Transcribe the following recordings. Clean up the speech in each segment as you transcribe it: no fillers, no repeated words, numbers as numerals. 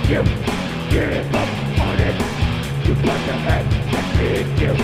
You give up on it. You put the head that feeds you.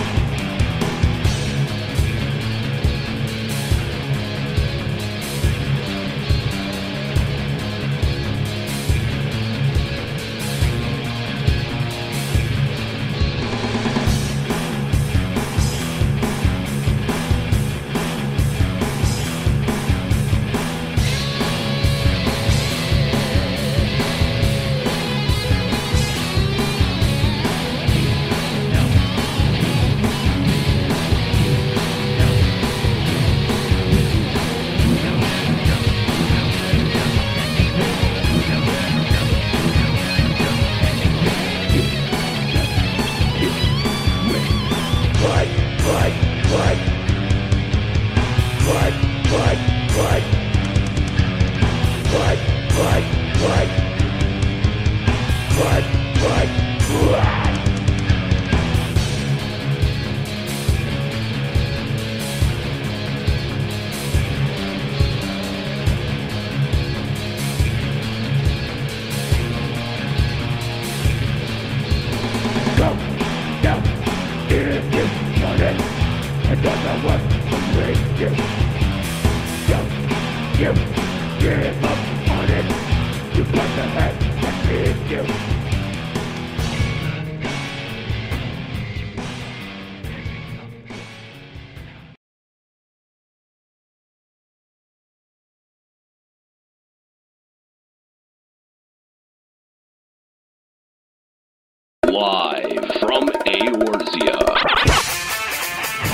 Live from Eorzea.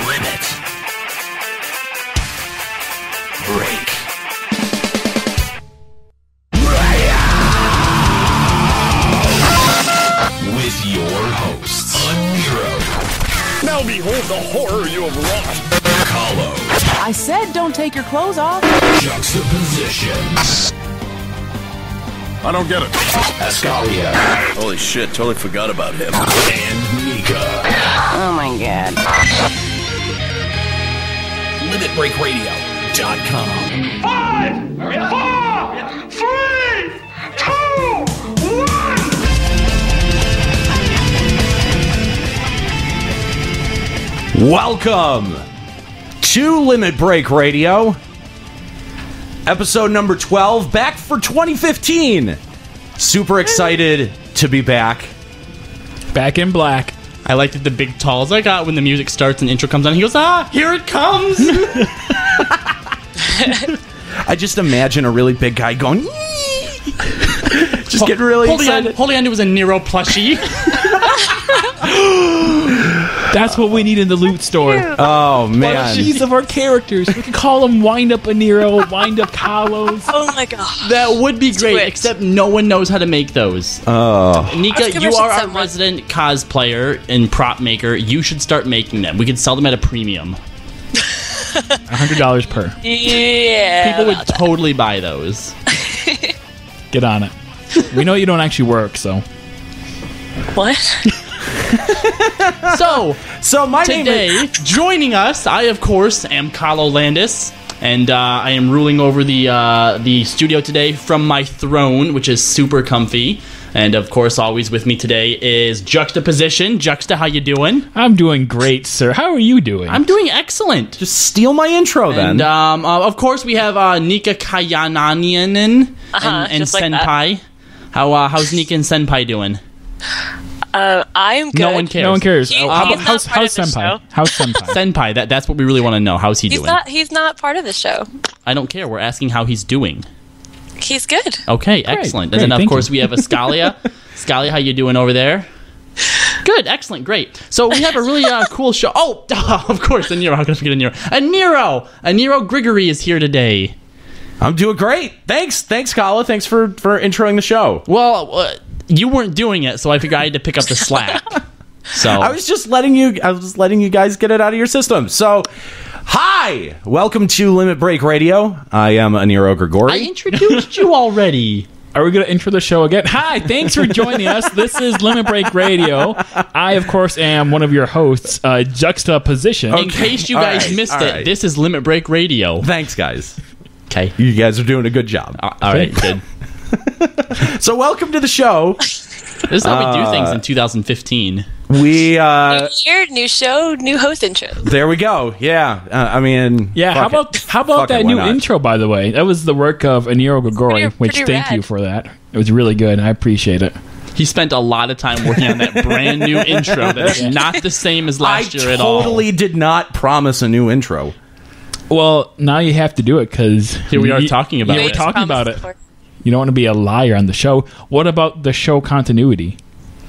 Limit Break. With your hosts, Nero. Now behold the horror you have wrought. Kahlo. I said don't take your clothes off. Juxtaposition. I don't get it. Ascalia. Holy shit, totally forgot about him. And Mika. Oh my god. LimitBreakRadio.com. 5, 4, 3, 2, 1. Welcome to Limit Break Radio, episode number 12, back for 2015. Super excited to be back. Back in black. I liked the big talls I got when the music starts and the intro comes on. He goes, here it comes! I just imagine a really big guy going, just getting really excited. Holding on to was a Nero plushie. That's what we need in the loot store. Oh, man. Plushies of our characters. We could call them Wind Up Nero, Wind Up Kahlos. Oh my god. That would be great, it. except no one knows how to make those. Oh. Nika, you are our resident cosplayer and prop maker. You should start making them. We could sell them at a premium. $100 per. Yeah. People would totally buy those. Get on it. We know you don't actually work, so. What? So my today, name is... joining us, I of course am Kahlo Landis, and I am ruling over the studio today from my throne, which is super comfy. And of course, always with me today is Juxtaposition. Juxta, how you doing? I'm doing great, sir. How are you doing? I'm doing excellent. Just steal my intro, then. And of course, we have Nika Kayananian and just like Senpai. How's Nika and Senpai doing? I'm good. No one cares. No one cares. He's How's not part of the Senpai? show. How's Senpai? Senpai, that's what we really want to know. How's he doing? He's not part of the show. I don't care. We're asking how he's doing. He's good. Okay, excellent. Great, And then, of thank course, you. we have Ascalia. Ascalia, how you doing over there? Good, excellent, great. So we have a really cool show. Oh, of course, a Nero. How can I forget a Nero? A Nero Grigory is here today. I'm doing great. Thanks, Kala. Thanks for introing the show. Well, you weren't doing it, so I figured I had to pick up the slack. So I was just letting you guys get it out of your system. So, hi, welcome to Limit Break Radio. I am Nero Grigori. I introduced you already. Are we going to intro the show again? Hi, thanks for joining us. This is Limit Break Radio. I, of course, am one of your hosts, Juxtaposition. In case you guys missed it, this is Limit Break Radio. Thanks, guys. Okay. You guys are doing a good job. All right, good. So welcome to the show. This is how we do things in 2015. We New year, new show, new host intro. there we go. Yeah, I mean, Yeah, fuck how about Fuck it, that why new not? intro, by the way? That was the work of Aniro Gregori, which Pretty thank rad. you for that. It was really good. I appreciate it. He spent a lot of time working on that brand new intro that is not the same as last year at all. totally did not promise a new intro. Well, now you have to do it because Here we are talking about Yeah, we're it. talking about it. Before. You don't want to be a liar on the show. What about the show continuity?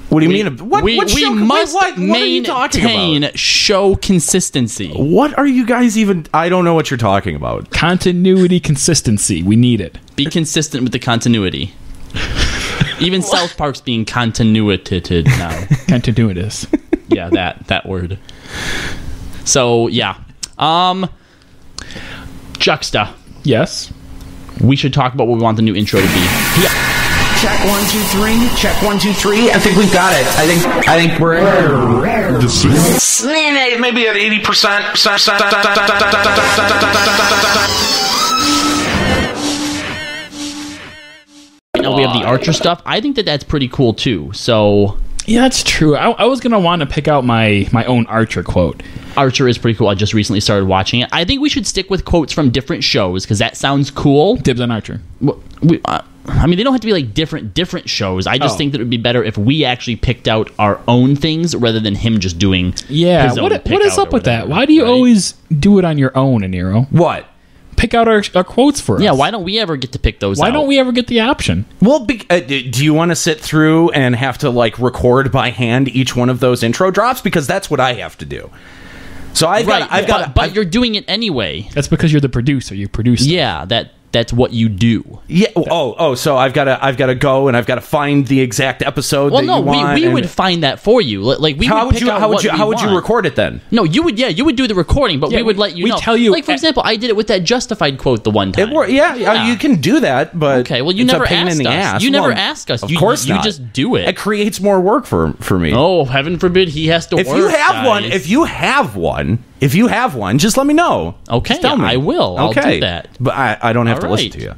What do you mean? What, we what show, must what are you talking maintain about? show consistency. What are you guys even? I don't know what you're talking about. Continuity, consistency. We need it. Be consistent with the continuity. Even South Park's being continuated now. Continuous. Yeah, that word. So yeah, Juxta. Yes. We should talk about what we want the new intro to be. Check 1, 2, 3. Check 1, 2, 3. I think we've got it. I think we're maybe at 80%. Now we have the Archer stuff. I think that's pretty cool too. So Yeah, that's true. I was going to want to pick out my own Archer quote. Archer is pretty cool. I just recently started watching it. I think we should stick with quotes from different shows because that sounds cool. Dibs on Archer. I mean, they don't have to be like different shows. I just Oh. think that it would be better if we actually picked out our own things rather than him just doing. Yeah, his own what is pick-out up or with that? whatever, Why do you right? always do it on your own, Aniro? What? Pick out our quotes for us. Yeah, why don't we ever get to pick those? Why out? don't we ever get the option? Well, do you want to sit through and have to like record by hand each one of those intro drops? Because that's what I have to do. So I've got. But you're doing it anyway. That's because you're the producer. You produce. them. Yeah, that's what you do. Yeah. So I've got to go and I've got to find the exact episode. Well, that no, you want we and- would find that for you. Like we How would would pick you? out How would what you? we How would you want. record it then? No, you would. Yeah, you would do the recording, but Yeah, we would let you we know. tell you Like for example, I did it with that Justified quote the one time. You can do that, but Okay, well, you it's never a pain in asked the us. ass. You never Well, ask us. Of You- course you not. just do it. It creates more work for me. Oh, heaven forbid he has to If work. you have one, guys. if you have one, just let me know. Okay, Just tell me. I will. I'll do Okay. that. But I don't have All to listen right. to you.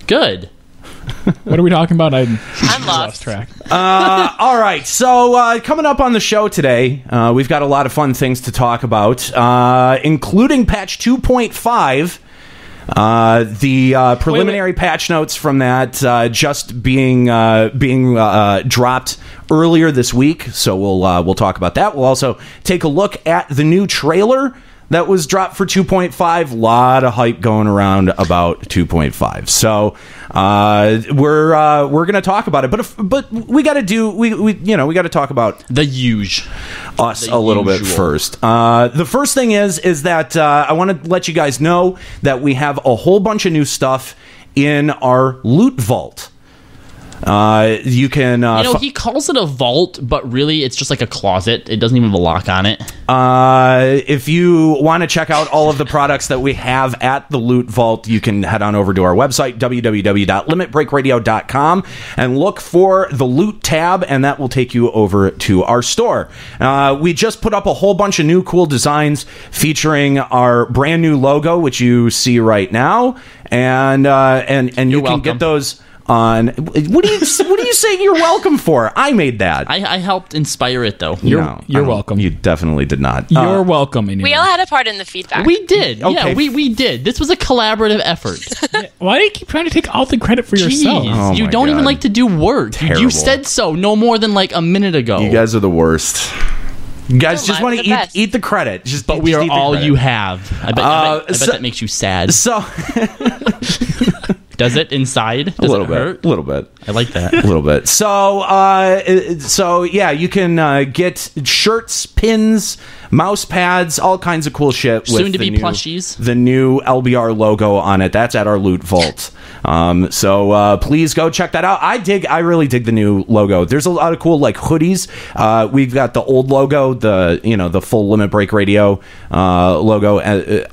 Good. What are we talking about? I'm lost lost. track. All right, so coming up on the show today, we've got a lot of fun things to talk about, including patch 2.5. The preliminary patch notes from that just being dropped earlier this week, so we'll talk about that. We'll also take a look at the new trailer that was dropped for 2.5. Lot of hype going around about 2.5. So we're gonna talk about it, but we got to we got to talk about The huge. us The a little bit usual. first. The first thing is that I want to let you guys know that we have a whole bunch of new stuff in our loot vault. You can He calls it a vault, but really it's just like a closet. It doesn't even have a lock on it. if you want to check out all of the products that we have at the Loot Vault, you can head on over to our website, www.limitbreakradio.com, and look for the Loot tab, and that will take you over to our store. We just put up a whole bunch of new cool designs featuring our brand new logo, which you see right now, and you can welcome. get those on. What are you saying you're welcome for? I made that. I helped inspire it though. You're I welcome. don't- You definitely did not. You're welcome. Aniro. We all had a part in the feedback. We did. Okay. Yeah, we did. This was a collaborative effort. Why do you keep trying to take all the credit for yourself? Jeez, Oh you my don't even God. like to do work. Terrible. You said so no more than like a minute ago. You guys are the worst. You guys No, just mine want were to the best. eat the credit. but we just are eat the all credit. you have. I bet so- that makes you sad. So Does it inside? Does a little it hurt? bit, a little bit. I like that. A little bit. So yeah, you can get shirts, pins, mouse pads, all kinds of cool shit. With Soon to the be new, plushies. The new LBR logo on it. That's at our Loot Vault. So please go check that out. I really dig the new logo. There's a lot of cool like hoodies. We've got the old logo, the full Limit Break Radio logo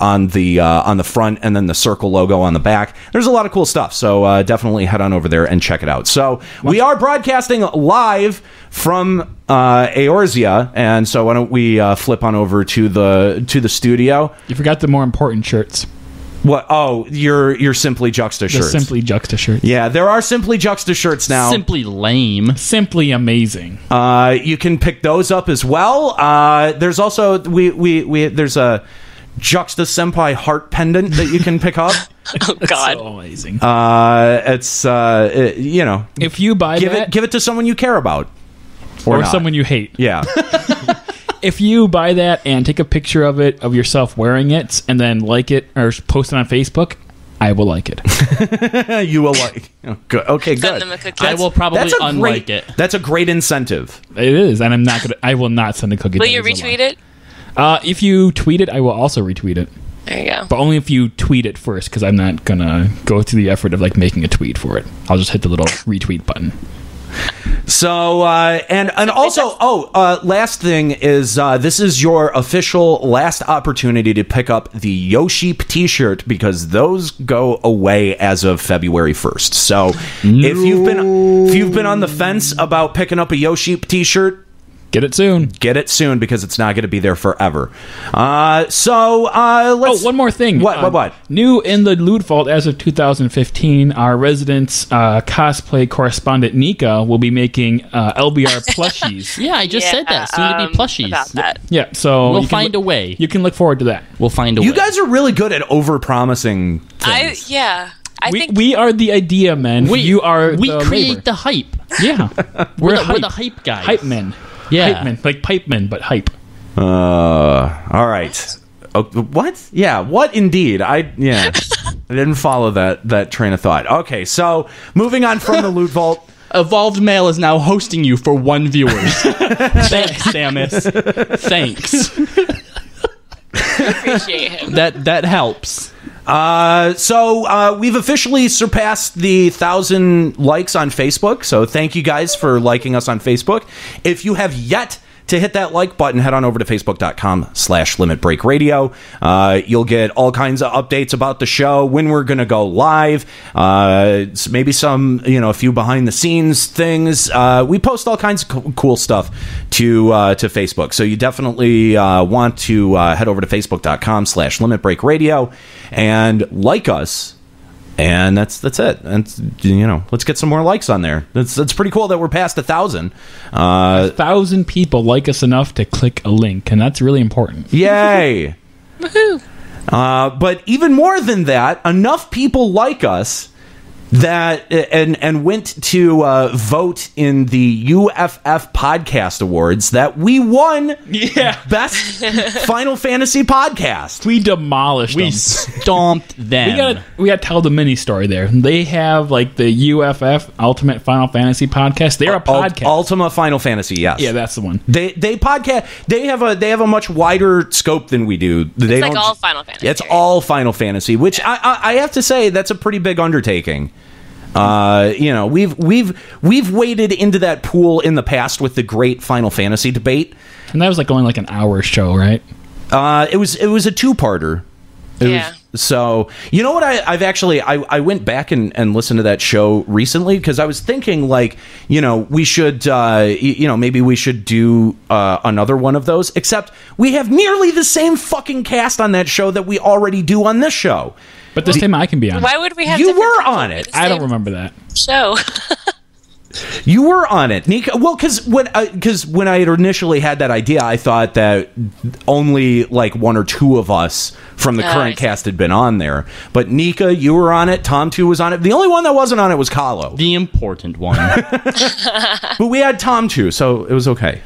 on the front, and then the circle logo on the back. There's a lot of cool stuff. So definitely head on over there and check it out. So we are broadcasting live from Eorzea, and so why don't we flip on over to the studio? You forgot the more important shirts. What? Oh, your Simply Juxta The shirts. Simply Juxta shirts. Yeah, there are Simply Juxta shirts now. Simply lame. Simply amazing. You can pick those up as well. There's also there's a Juxta Senpai heart pendant that you can pick up. Oh God. So amazing. It's you know, If you buy that, give it to someone you care about, or not. someone you hate. Yeah. If you buy that and take a picture of it, of yourself wearing it, and then like it or post it on Facebook, I will like it. You will like. Oh, good. Okay, Send good. them a cookie. I will probably unlike it. That's a great incentive. It is, and I will not send a cookie. Will that you is a retweet lie. it? If you tweet it, I will also retweet it. There you go. But only if you tweet it first, because I'm not gonna go through the effort of like making a tweet for it. I'll just hit the little retweet button. So and also last thing is this is your official last opportunity to pick up the Yoship t-shirt because those go away as of February 1st. So if you've been on the fence about picking up a Yoship t-shirt, Get it soon. get it soon because it's not going to be there forever. Let's. Oh, one more thing. What? New in the Loot Vault as of 2015, our resident cosplay correspondent Nika will be making LBR plushies. Yeah, I just said that. Soon to be plushies. About that. Yeah, so We'll you can find a way. You can look forward to that. We'll find a way. You guys are really good at over-promising things. I think We are the idea men. You are we the create labor. the hype. Yeah, We're the hype guys. Hype men. Yeah. Hype men, like pipe men, but hype. All right. What? Yeah. What? Indeed. I didn't follow that train of thought. Okay. So moving on from the Loot Vault. Evolved Mail is now hosting you for 1 viewer. Thanks, Samus. Thanks. appreciate him. That helps. So we've officially surpassed the 1,000 likes on Facebook. So thank you guys for liking us on Facebook. If you have yet to hit that like button, head on over to facebook.com/limitbreakradio. You'll get all kinds of updates about the show, when we're going to go live, maybe some, a few behind the scenes things. We post all kinds of cool stuff to Facebook. So you definitely want to head over to facebook.com/limitbreakradio and like us. And that's it. And let's get some more likes on there. That's pretty cool that we're past 1,000. 1,000 people like us enough to click a link, and that's really important. Yay! Woohoo! But even more than that, enough people like us that and went to vote in the UFF Podcast Awards that we won Best Final Fantasy Podcast. We demolished them. We stomped them. We got to tell the mini story there. They have like the UFF Ultimate Final Fantasy Podcast. They're a podcast. Ultima Final Fantasy, yes. Yeah, that's the one. They podcast. They have a much wider scope than we do. It's like all Final Fantasy. It's all Final Fantasy, which I have to say that's a pretty big undertaking. We've waded into that pool in the past with the great Final Fantasy debate, and that was only an hour show, right? It was a two-parter. So you know what? I went back and listened to that show recently because I was thinking we should maybe we should do another one of those. Except we have nearly the same fucking cast on that show that we already do on this show. But this time I can be on. Why would we have? You were on it. I don't remember that show. You were on it, Nika. Well, because when I had initially had that idea, I thought that only one or two of us from the current cast had been on there. But Nika, you were on it. Tom 2 was on it. The only one that wasn't on it was Kahlo, the important one. But we had Tom 2, so it was okay.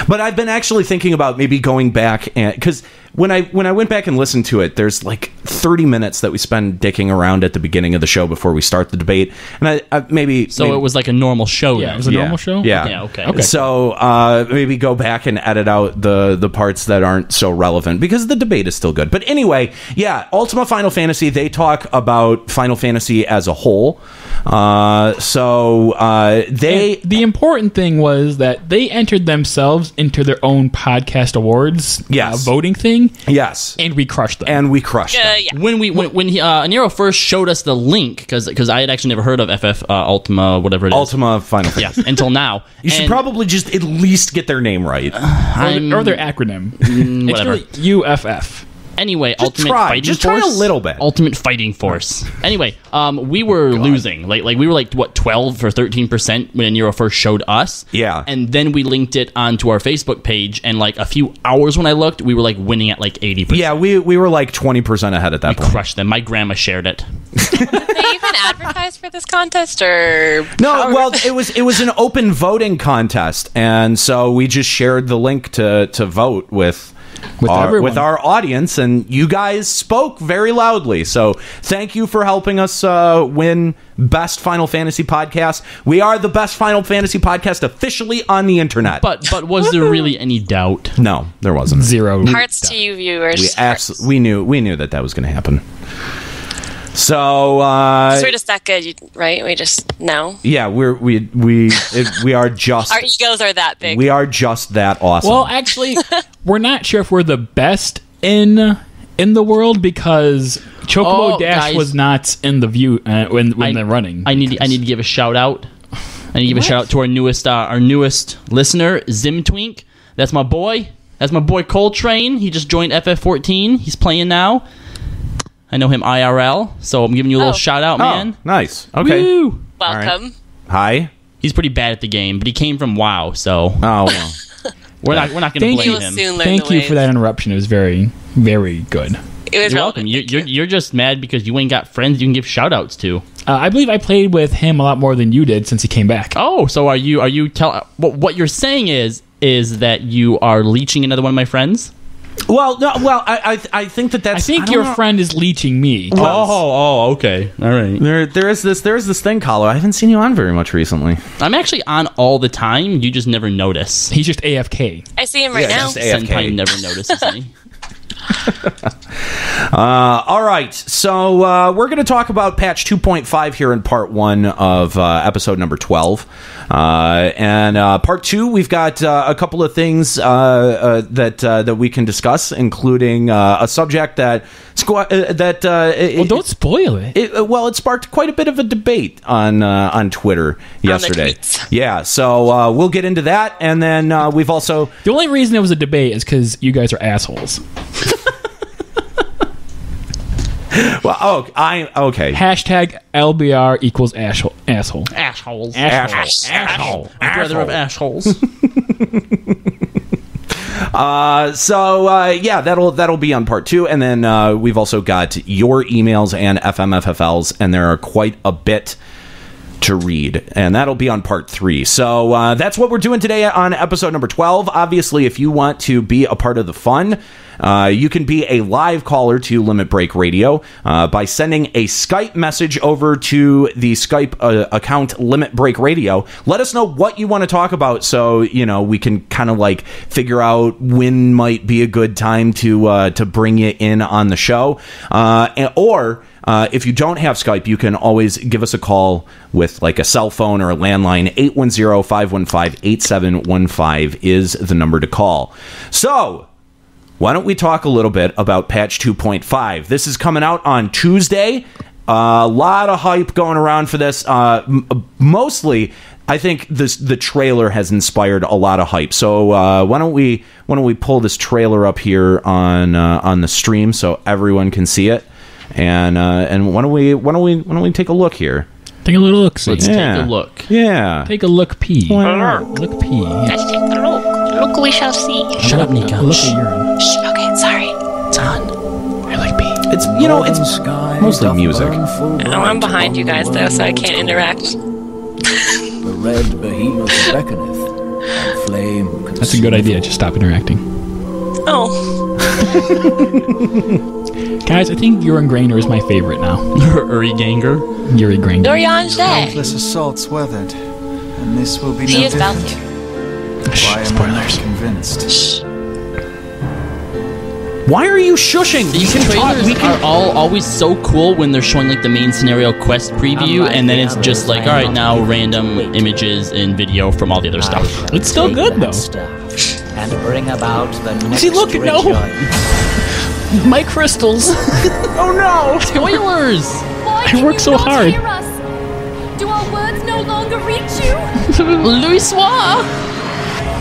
But I've been actually thinking about maybe going back and because when I went back and listened to it, there's 30 minutes that we spend dicking around at the beginning of the show before we start the debate, and I maybe it was like a normal show. Yeah, it was a normal show. Yeah. Okay. So maybe go back and edit out the parts that aren't so relevant because the debate is still good. But anyway, yeah, Ultima Final Fantasy. They talk about Final Fantasy as a whole. The important thing was that they entered themselves into their own podcast awards voting thing. Yes, and we crushed them. them. Yeah. When Nero first showed us the link, because I had actually never heard of FF Ultima, whatever it is. Ultima Final Fantasy. Yeah, until now. You should probably just at least get their name right. Or their acronym. It's whatever. really UFF. Anyway, Just Ultimate try. Fighting Just Force. try a little bit. Ultimate Fighting Force. Anyway, we were losing. Like we were like what 12 or 13% when Nero first showed us. Yeah. And then we linked it onto our Facebook page, and like a few hours when I looked, we were like winning at like 80%. Yeah, we were like 20% ahead at that point. Crushed them. My grandma shared it. Did they even advertise for this contest or No, well, it was an open voting contest, and so we just shared the link to vote with our audience, and you guys spoke very loudly. So thank you for helping us win Best Final Fantasy Podcast. We are the Best Final Fantasy Podcast officially on the internet. But was there really any doubt? No, there wasn't. Zero. Hearts to you, viewers. We knew that was going to happen. So we're just that good, right? We just know. Yeah, we are just our egos are that big. We are just that awesome. Well, actually, we're not sure if we're the best in the world because Chocobo Dash guys. was not in the view when they're running. I need to give a shout out. I need to give a shout out to our newest listener, Zimtwink. That's my boy. That's my boy Coltrane. He just joined FF14. He's playing now. I know him IRL, so I'm giving you a little shout out, man. Nice. Okay. Woo! Welcome. Right. Hi. He's pretty bad at the game, but he came from WoW, so well. we're not going to blame him. Thank you for that interruption. It was very, very good. It was You're welcome. You're just mad because you ain't got friends you can give shout outs to. I believe I played with him a lot more than you did since he came back. Oh, so are you what you're saying is that you are leeching another one of my friends? Well, no, I think that's. I think your friend is leeching me. Okay, all right. There is this thing, Kahlo. I haven't seen you on very much recently. I'm actually on all the time. You just never notice. He's just AFK. I see him right now. Just AFK. Senpai never notices me. All right, so we're going to talk about patch 2.5 here in part 1 of episode number 12. And part 2, we've got a couple of things that we can discuss, including a subject that don't spoil it. It sparked quite a bit of a debate on Twitter yesterday. Yeah, so we'll get into that, and then we've also the only reason it was a debate is because you guys are assholes. Well, okay. Hashtag LBR equals asshole. Assholes. Brother of assholes. Yeah, that'll be on part 2, and then we've also got your emails and FMFFLs, and there are quite a bit to read, and that'll be on part 3. So that's what we're doing today on episode number 12. Obviously, if you want to be a part of the fun, you can be a live caller to Limit Break Radio by sending a Skype message over to the Skype account Limit Break Radio. Let us know what you want to talk about, so we can kind of like figure out when might be a good time to bring you in on the show, or if you don't have Skype, you can always give us a call with like a cell phone or a landline. 810-515-8715 is the number to call. So why don't we talk a little bit about patch 2.5? This is coming out on Tuesday. A lot of hype going around for this. Mostly, I think the trailer has inspired a lot of hype. So why don't we pull this trailer up here on the stream so everyone can see it? And why don't we take a look here? Take a little look. Let's take a look. Yeah. Take a look. Pee. Look. Pee. Let's take a look. Look, we shall see. Shut up, Nika. Look at urine. Shh, okay, sorry. It's on. I like pee. It's it's mostly music. I'm behind you guys though, so I can't interact. The red behemoth beckoneth, and flame. That's a good idea. Just stop interacting. Oh. Guys, I think Urine Grainer is my favorite now. Uri Ganger. Yuri Grainer. Dorian's there. Countless assaults weathered, and this will be He no is different. Valkyr. Why am I not convinced? Shh. Why are you shushing? These trailers are always so cool when they're showing like the main scenario quest preview, and then it's just like, all right, now random images and video from all the other stuff. It's still good though. And bring about the next See, look, no. My crystals. Oh no! Spoilers! I work so hard. Do our words no longer reach you? Louis Soir!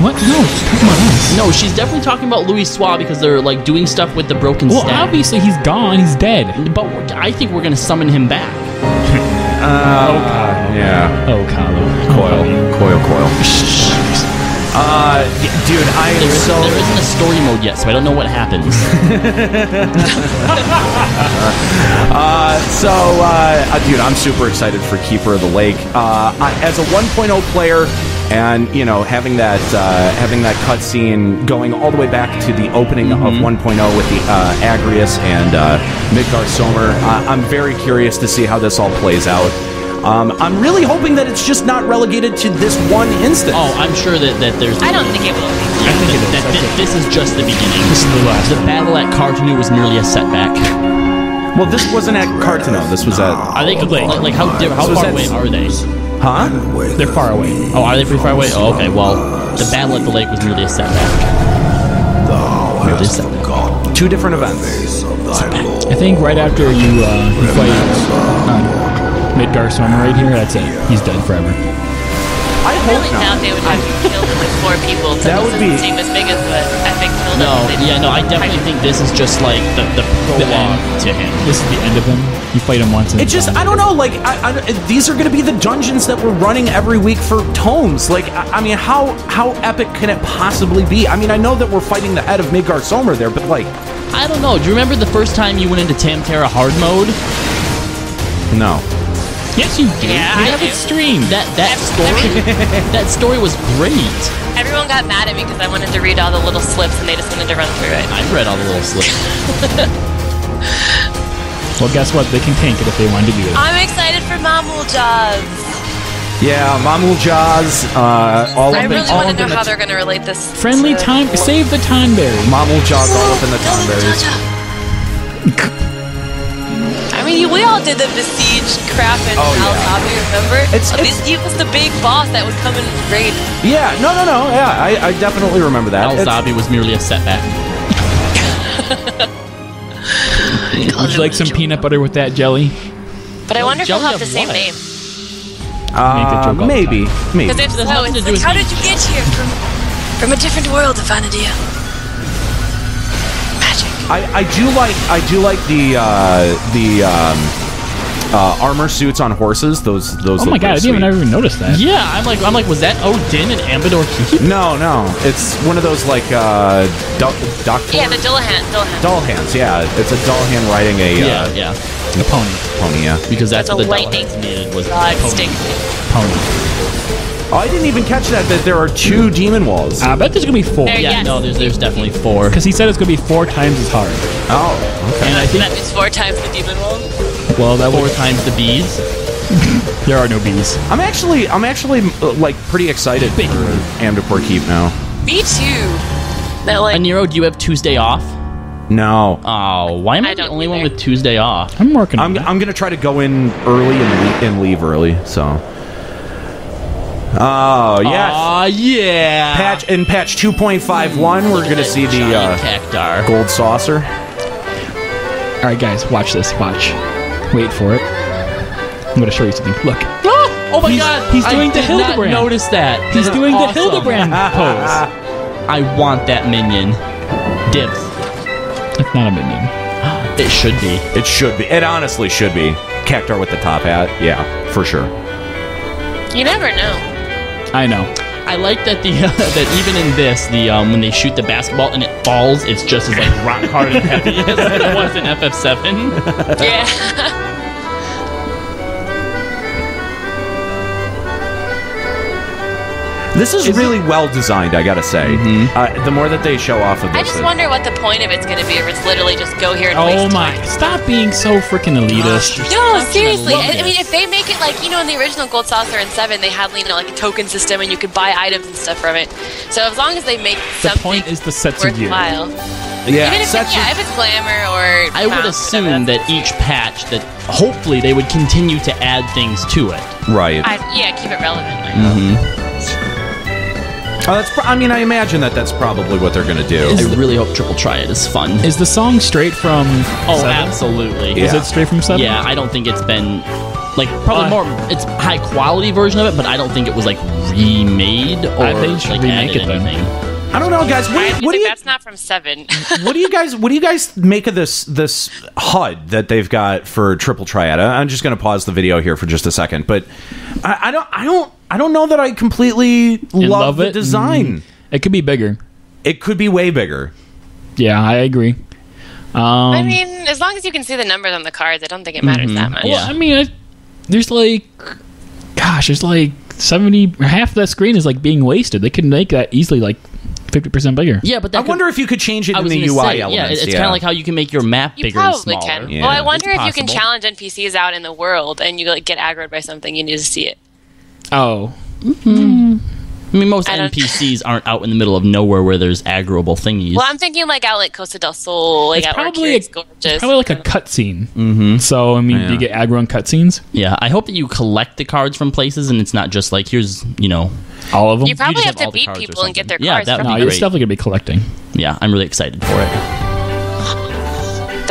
What? No, she's talking about us. No, she's definitely talking about Louis Soir because they're like doing stuff with the broken Well, staff. obviously he's gone. He's dead. But I think we're gonna summon him back. Yeah. Oh, Carlo. Coil. Dude, I am so... There isn't a story mode yet, so I don't know what happens. Dude, I'm super excited for Keeper of the Lake. As a 1.0 player, and having that cutscene going all the way back to the opening of 1.0 with the Agrius and Midgar Somer, I'm very curious to see how this all plays out. I'm really hoping that it's just not relegated to this one instance. Oh, I'm sure that there's... I don't think it will be. Yeah, this is just the beginning. This is the last. The battle at Cartanu was merely a setback. Well, this wasn't at Cartano. This was at... Are they like how far away are they? Huh? They're far away. Oh, are they pretty far away? Oh, okay. Well, the battle at the lake was merely a setback. Merely a setback. Two different events. I think right after you fight Midgar Somer right here, that's it. He's dead forever. I I really doubt they would have killed him with 4 people. That would be... the same as Megas, but I think killed him. I definitely think this is just like the prologue to him. This is the end of him. You fight him once. It just, I don't know, like, these are going to be the dungeons that we're running every week for tomes. Like, I mean, how epic can it possibly be? I mean, I know that we're fighting the head of Midgar Somer there, but like... I don't know. Do you remember the first time you went into Tamtara hard mode? No. Yes, you do. Yeah, we I have do. it streamed. That story was great. Everyone got mad at me because I wanted to read all the little slips and they just wanted to run through it. I read all the little slips. Well, guess what? They can tank it if they wanted to do it. I'm excited for Mamul Jaws. Yeah, Mamul Jaws, all I up really in, want to know how they're going to relate this. Friendly to... time. Save the Tonberry. Mamul Jaws all up in the Tonberries. I mean, we all did the Besieged crap in Al-Zabi, remember? He was the big boss that would come and raid. Yeah, no. Yeah, I definitely remember that. Al-Zabi was merely a setback. Would you like some peanut butter with that jelly? But I wonder if they'll have the same name. Maybe. Because if so, it's like, how did you get here from a different world, Vanadia? I do like the armor suits on horses. Those. Oh my god! I didn't even notice that. Yeah, I'm like, was that Odin and Ambador Keith? No, it's one of those like doctor. Yeah, the Dullahan. Dullhands. Yeah, it's a Dullahan riding a a pony. Pony, yeah. Because that's what the lightning needed was stick. Pony. Oh, I didn't even catch that there are 2 demon walls. I bet there's gonna be 4. There's definitely 4. Because he said it's gonna be 4 times as hard. Oh, okay. And I think that means 4 times the demon wall. Well, that 4 times the bees. There are no bees. I'm actually like pretty excited for Amdapor Keep now. Me too. That like. Nero, do you have Tuesday off? No. Oh, why am I the only one with Tuesday off? I'm working. I'm gonna try to go in early and leave early. So. Oh yes. Oh yeah. Patch 2.51, we're gonna see the Cactar gold saucer. All right, guys, watch this. Watch. Wait for it. I'm gonna show you something. Look. Oh my god. He's doing the Hildebrand. Not notice that. He's doing awesome. the Hildebrand pose. I want that minion. Dibs. It's not a minion. It should be. It should be. It honestly should be. Cactar with the top hat. Yeah, for sure. You never know. I know. I like that that even in this, when they shoot the basketball and it falls, it's just as like rock hard and heavy as it was in FF7. Yeah. This is really well designed, I gotta say. The more that they show off of this, I just wonder what the point of it's going to be, if it's literally just go here and Oh waste my! time. Stop being so freaking elitist. No, seriously. I mean, if they make it like, in the original Gold Saucer and 7, they had, like a token system and you could buy items and stuff from it. So as long as they make The something point is the Setsu gear. worthwhile. Yeah, Even if, if it's glamour or... I would assume that each patch, that hopefully they would continue to add things to it. Right. Keep it relevant. I imagine that's probably what they're gonna do. I really hope Triple Triad is fun. Is the song straight from? Oh, 7? absolutely. Yeah. Is it straight from 7? Yeah, I don't think it's been Like probably more, it's high quality version of it, but I don't think it was like remade or I think you should like remake added it then. anything. I don't know, guys. What do you That's not from 7. what do you guys make of this HUD that they've got for Triple Triad? I'm just going to pause the video here for just a second, but I don't know that I completely love the it? design. It could be bigger. It could be way bigger. Yeah, I agree. I mean, as long as you can see the numbers on the cards, I don't think it matters that much. Well, I mean, there's like 70, half of that screen is like being wasted. They could make that easily like 50% bigger. Yeah, but I wonder if you could change it in the UI elements. Yeah, it's kind of like how you can make your map You bigger and probably smaller. can. Yeah. Well, I wonder It's if you can possible. challenge NPCs out in the world and you like get aggroed by something, you need to see it. Oh. I mean, most I don't- NPCs aren't out in the middle of nowhere where there's aggroable thingies. Well, I'm thinking like out like Costa del Sol, like It's out where probably, Kyrie's gorgeous. it's probably like a cutscene. Mm-hmm. So, I mean, do you get aggro on cutscenes? Yeah, I hope that you collect the cards from places and it's not just like, here's, all of them? You probably just have have to all the beat cards or people and get their something. Yeah, cards that from would No, be you're great. definitely going to be collecting. Yeah, I'm really excited for it.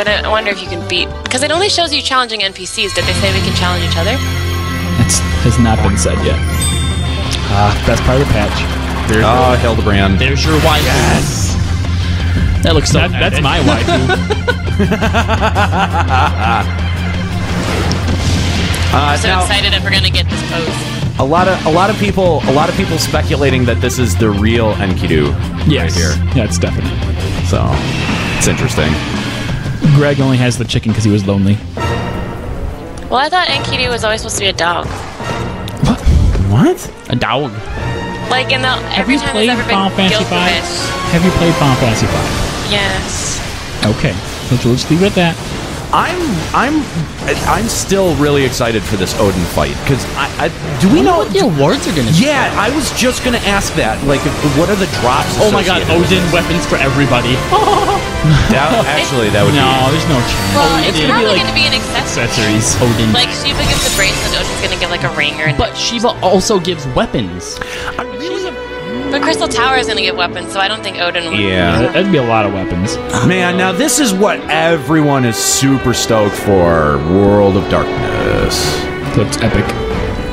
Then I wonder if you can beat, because it only shows you challenging NPCs. Did they say we can challenge each other? That has not been said yet. That's part of the patch. Oh, Hildebrand. There's your wife. Yes. That looks so That's my I'm so now, excited if we're gonna get this pose. a lot of people speculating that this is the real Enkidu Yes. right here. Yeah, it's definite. So it's interesting. Greg only has the chicken because he was lonely. Well, I thought Enkidu was always supposed to be a dog. What? A dog. Like in the Have every you time played there's ever Final been Fantasy V? Gilgamesh. Have you played Final Fantasy V? Yes. Okay. Let's leave it at that. I'm still really excited for this Odin fight because do we know what the awards are gonna be? Yeah, I was just gonna ask that. Like, what are the drops? Oh my god, associated with Odin weapons for everybody. that would No, be. there's no chance. Well, it's Odin. probably Like going to be an accessory. accessories. Odin. Like Shiva gives the bracelet, Odin's going to give like a ring or. But Shiva also gives weapons. But Crystal Tower is going to give weapons, so I don't think Odin would. Yeah. That'd be a lot of weapons. Man, now this is what everyone is super stoked for: World of Darkness. That's epic.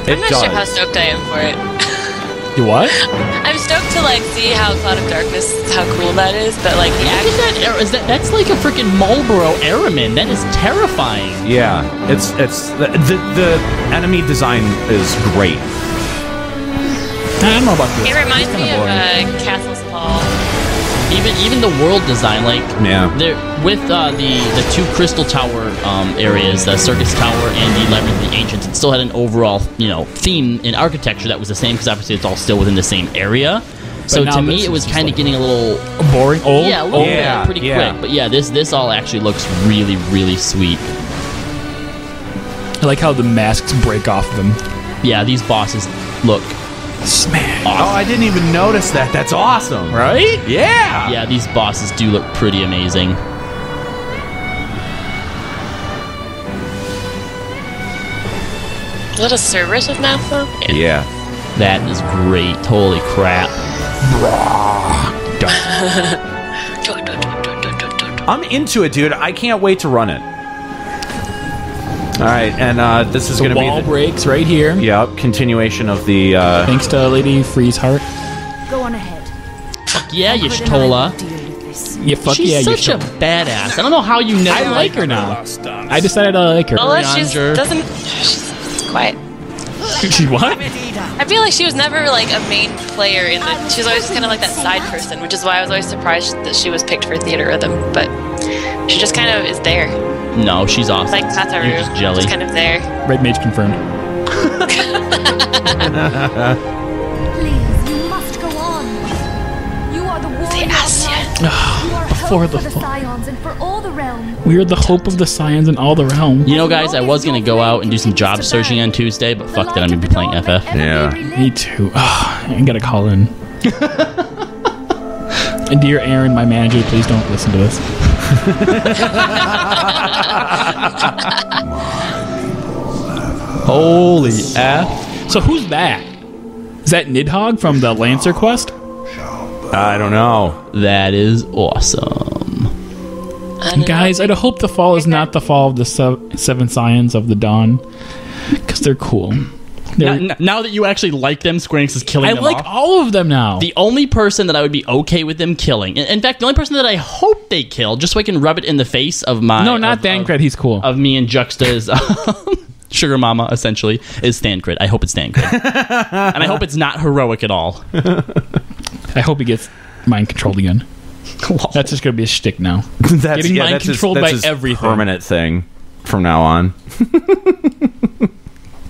It I'm not does. sure how stoked I am for it. You what? I'm stoked to like see how Cloud of Darkness, how cool that is, but like the action. That's like a freaking Marlboro Aramin. That is terrifying. Yeah, it's the enemy design is great. I don't know about this. It reminds It's me kinda of boring. Castle's Fall. Even the world design, like Yeah. with the two Crystal Tower areas, the Circus Tower and the Labyrinth of the Ancients, it still had an overall theme in architecture that was the same because obviously it's all still within the same area. So now to this me, is it was just kind of like getting a little boring. Old. yeah, a little Yeah, bit, pretty yeah. quick. But yeah, this all actually looks really really sweet. I like how the masks break off them. Yeah, these bosses look Smash. Oh, I didn't even notice that. That's awesome. Right? Yeah. yeah, these bosses do look pretty amazing. Is that a Cerberus with mouth though? Yeah. That is great. Holy crap. I'm into it, dude. I can't wait to run it. All right, and this is The going to be wall breaks right here. Yep, continuation of the. Thanks to Lady Freezeheart. Go on ahead. Yeah, Y'shtola. Yeah, fuck She's yeah, such you a badass. I don't know how you never I like her now. I decided I like her. Well, she Leander. doesn't. She's quiet. She what? I feel like she was never like a main player in the. She was always just kind of like that side person, which is why I was always surprised that she was picked for Theater Rhythm. But she just kind of is there, No, she's awesome. like Tataru, You're just jelly. kind of there. Red Mage confirmed. Please, you must go on. You are the warrior of light. You are Before hope the for the fall. Scions and for all the realm. We are the hope of the Scions in all the realm. You know, guys, I was gonna go out and do some job searching on Tuesday, but fuck that, I'm gonna be playing FF. Yeah. Me too. I gotta call in. And dear Aaron, my manager, please don't listen to this. Holy F. So who's that? Is that Nidhogg from the Lancer quest? I don't know. That is awesome. Guys, I'd hope the fall is not the fall of the seven Scions of the Dawn. Because they're cool. Now that you actually like them, Square Enix is killing I them like off. all of them now. The only person that I would be okay with them killing, in fact, the only person that I hope they kill, just so I can rub it in the face of my... No, not Thancred. He's cool. Of me and Juxta's sugar mama, essentially, is Thancred. I hope it's Thancred. And I hope it's not heroic at all. I hope he gets mind controlled again. That's just going to be a shtick now. Getting mind controlled by his everything. Permanent thing from now on.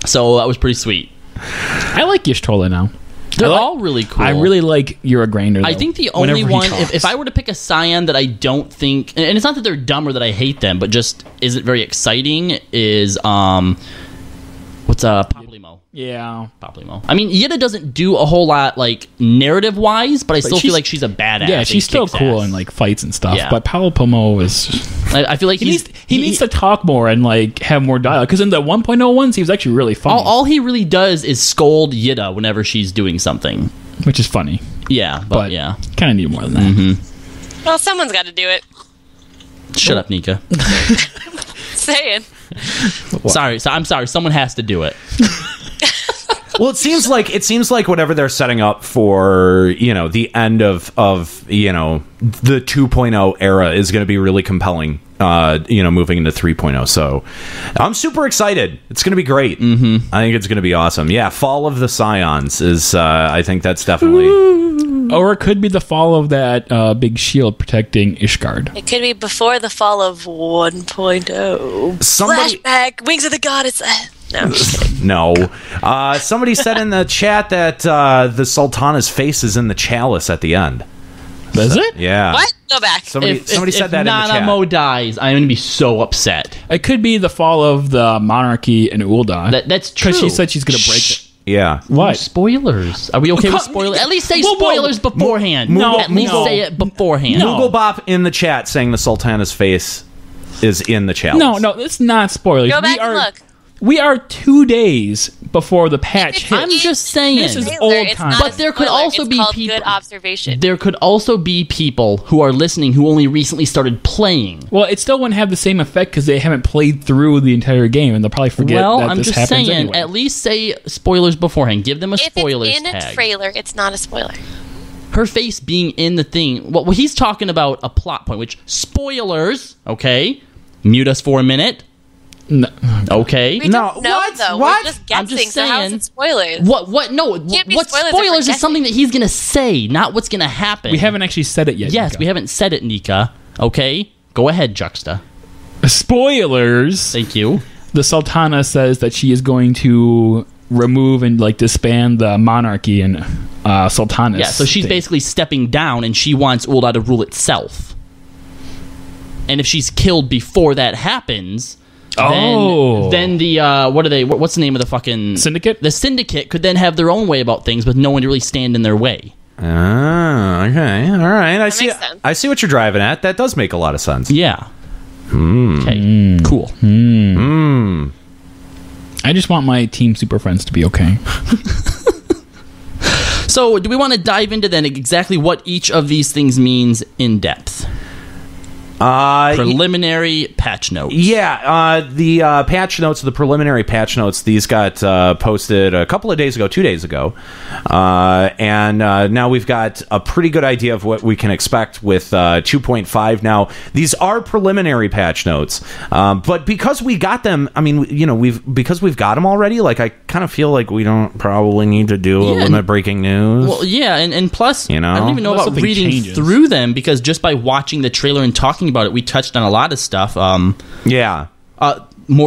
So that was pretty sweet. I like Y'shtola now. They're all really cool. I really like You're a Grinder, though, I think the only whenever he one, talks. if I were to pick a Scion that I don't think, and it's not that they're dumb or that I hate them, but just isn't very exciting, is what's Paplimo. Yeah, Paplimo. I mean, Yida doesn't do a whole lot like narrative wise, but I still feel like she's a badass. Yeah, she's still kicks cool ass. in like fights and stuff. Yeah. But Paplimo is. I feel like he needs to talk more and like have more dialogue. Because in the 1.0 ones, he was actually really funny, all he really does is scold Yida whenever she's doing something, which is funny. Yeah, but yeah, kind of need more than that. Well, someone's got to do it. Shut up, Nika. Saying. Sorry, I'm sorry. Someone has to do it. Well, it seems like whatever they're setting up for, the end of the 2.0 era is going to be really compelling, moving into 3.0. So I'm super excited. It's going to be great. Mm-hmm. I think it's going to be awesome. Yeah, Fall of the Scions is, I think that's definitely... Or it could be the fall of that big shield protecting Ishgard. It could be before the fall of 1.0. Flashback, Wings of the Goddess. No, I'm just kidding. No. Somebody said in the chat that the Sultana's face is in the chalice at the end. Is it? Yeah. What? Go back. Somebody said that in the chat. Nanamo dies, I'm going to be so upset. It could be the fall of the monarchy in Ul'dah. That's true. Because she said she's going to break it. Yeah. What? Spoilers. Are we okay with spoilers? At least say spoilers beforehand. At least say it beforehand. Mooglebop in the chat saying the Sultana's face is in the chalice. No, it's not spoilers. Go back and look. We are 2 days before the patch hits. I'm just saying. This is old time. But there could also be people. Good observation. There could also be people who are listening who only recently started playing. Well, it still wouldn't have the same effect because they haven't played through the entire game, and they'll probably forget that I'm this just happens saying. anyway. At least say spoilers beforehand. Give them a spoilers if it's in tag. a trailer, it's not a spoiler. Her face being in the thing. Well, he's talking about a plot point, which spoilers. Okay, mute us for a minute. No. Okay. We don't know, though. We're just guessing, I'm just so how is saying. it spoilers? What? No. Can't be What spoilers if we're spoilers is guessing. something that he's going to say, not what's going to happen. We haven't actually said it yet. Yes, Nika. we haven't said it, Nika. Okay? Go ahead, Juxta. Spoilers. Thank you. The Sultana says that she is going to remove and disband the monarchy and Sultanas. Yeah, so she's basically stepping down, and she wants Ul'dah to rule itself. And if she's killed before that happens... Then the what are they? What's the name of the fucking syndicate? The syndicate could then have their own way about things, with no one to really stand in their way. Ah, okay, all right. I see what you're driving at. That does make a lot of sense. Yeah. Okay. Cool. I just want my Team Super Friends to be okay. So, do we want to dive into then exactly what each of these things means in depth? Preliminary patch notes. Yeah, the patch notes, the preliminary patch notes, these got posted a couple of days ago, 2 days ago. And now we've got a pretty good idea of what we can expect with 2.5. Now, these are preliminary patch notes, but because we got them, I mean, because we've got them already, like, I kind of feel like we don't probably need to do a limit breaking news. Well, yeah, and plus, I don't even know Unless about something reading changes. through them, because just by watching the trailer and talking about it, we touched on a lot of stuff. More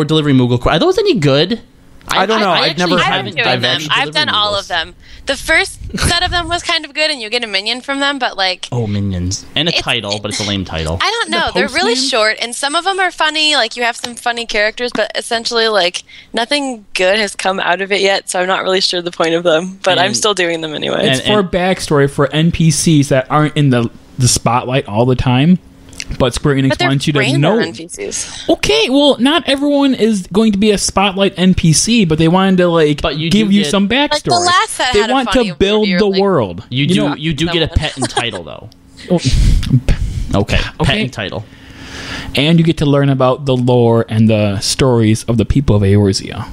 delivery Moogle. Are those any good? I don't know. I've never I've been doing them. I've done all of them. The first set of them was kind of good, and you get a minion from them, but like... Oh, minions. And a title, but it's a lame title. I don't know. They're really short, and some of them are funny. Like, you have some funny characters, but essentially, like, nothing good has come out of it yet, so I'm not really sure the point of them. But I'm still doing them anyway. It's for backstory for NPCs that aren't in the spotlight all the time. But Square Enix wants you to know. NPCs. Okay, well, not everyone is going to be a spotlight NPC, but they wanted to give you some backstory. Like the last set they had want a funny to build word, the like, world. You do get a pet and title though. Okay, pet and title. And you get to learn about the lore and the stories of the people of Eorzea.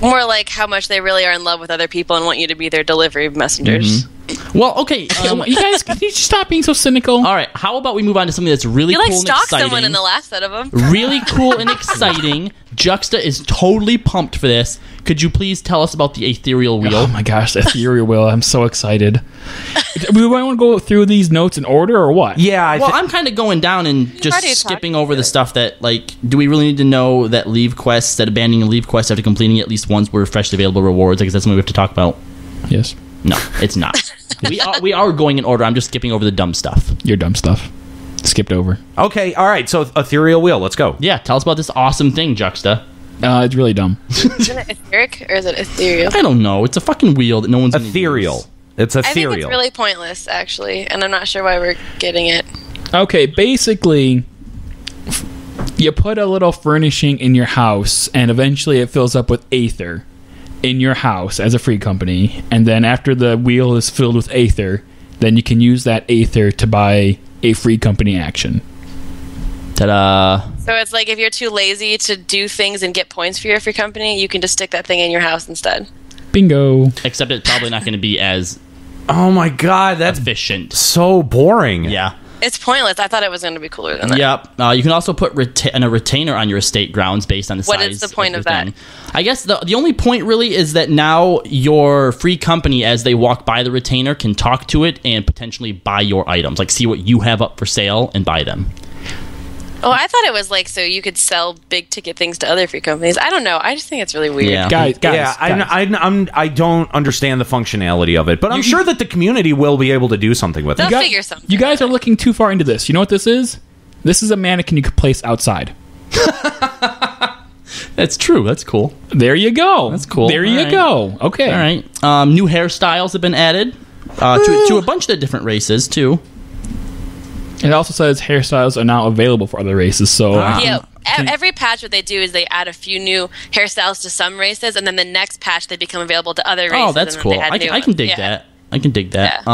More like how much they really are in love with other people and want you to be their delivery messengers. Well, okay. You guys, can you stop being so cynical? All right. How about we move on to something that's really You cool like and stalked exciting? someone in the last set of them. Really cool and exciting. Juxta is totally pumped for this. Could you please tell us about the ethereal wheel? Oh my gosh, the ethereal wheel! I'm so excited. We want to go through these notes in order or what? Yeah. I'm kind of going down and just already skipping talked over the stuff that, like, do we really need to know that leave quests, that abandoning a leave quest after completing at least once were freshly available rewards? I guess that's something we have to talk about. Yes. No, it's not. we are going in order. I'm just skipping over the dumb stuff. Your dumb stuff. Skipped over. Okay. All right. So ethereal wheel. Let's go. Yeah, tell us about this awesome thing, Juxta. It's really dumb. Isn't it etheric or is it ethereal? I don't know. It's a fucking wheel that no one's gonna Ethereal. use. It's I think ethereal. it's really pointless, actually, and I'm not sure why we're getting it. Okay, basically, you put a little furnishing in your house, and eventually it fills up with aether in your house as a free company. And then after the wheel is filled with aether, then you can use that aether to buy a free company action. Ta-da. So it's like if you're too lazy to do things and get points for your free company, you can just stick that thing in your house instead. Bingo. Except it's probably not going to be as Oh my god, that's efficient. so boring. Yeah. It's pointless. I thought it was going to be cooler than that. Yep. You can also put a retainer on your estate grounds based on the What size. is the point your of that? thing. I guess the only point really is that now your free company, as they walk by the retainer, can talk to it and potentially buy your items, like see what you have up for sale and buy them. Oh, I thought it was like so you could sell big ticket things to other free companies. I don't know. I just think it's really weird. Yeah. Guys. I don't understand the functionality of it, but I'm sure that the community will be able to do something with it. They'll figure something. You guys are looking too far into this. You know what this is? This is a mannequin you could place outside. That's true. That's cool. There you go. That's cool. There you All right. go. Okay. All right. New hairstyles have been added to a bunch of the different races too. It also says hairstyles are now available for other races. So Yeah, every patch what they do is they add a few new hairstyles to some races, and then the next patch they become available to other races. Oh, that's and then cool. they add I new can ones. dig Yeah. that. I can dig that.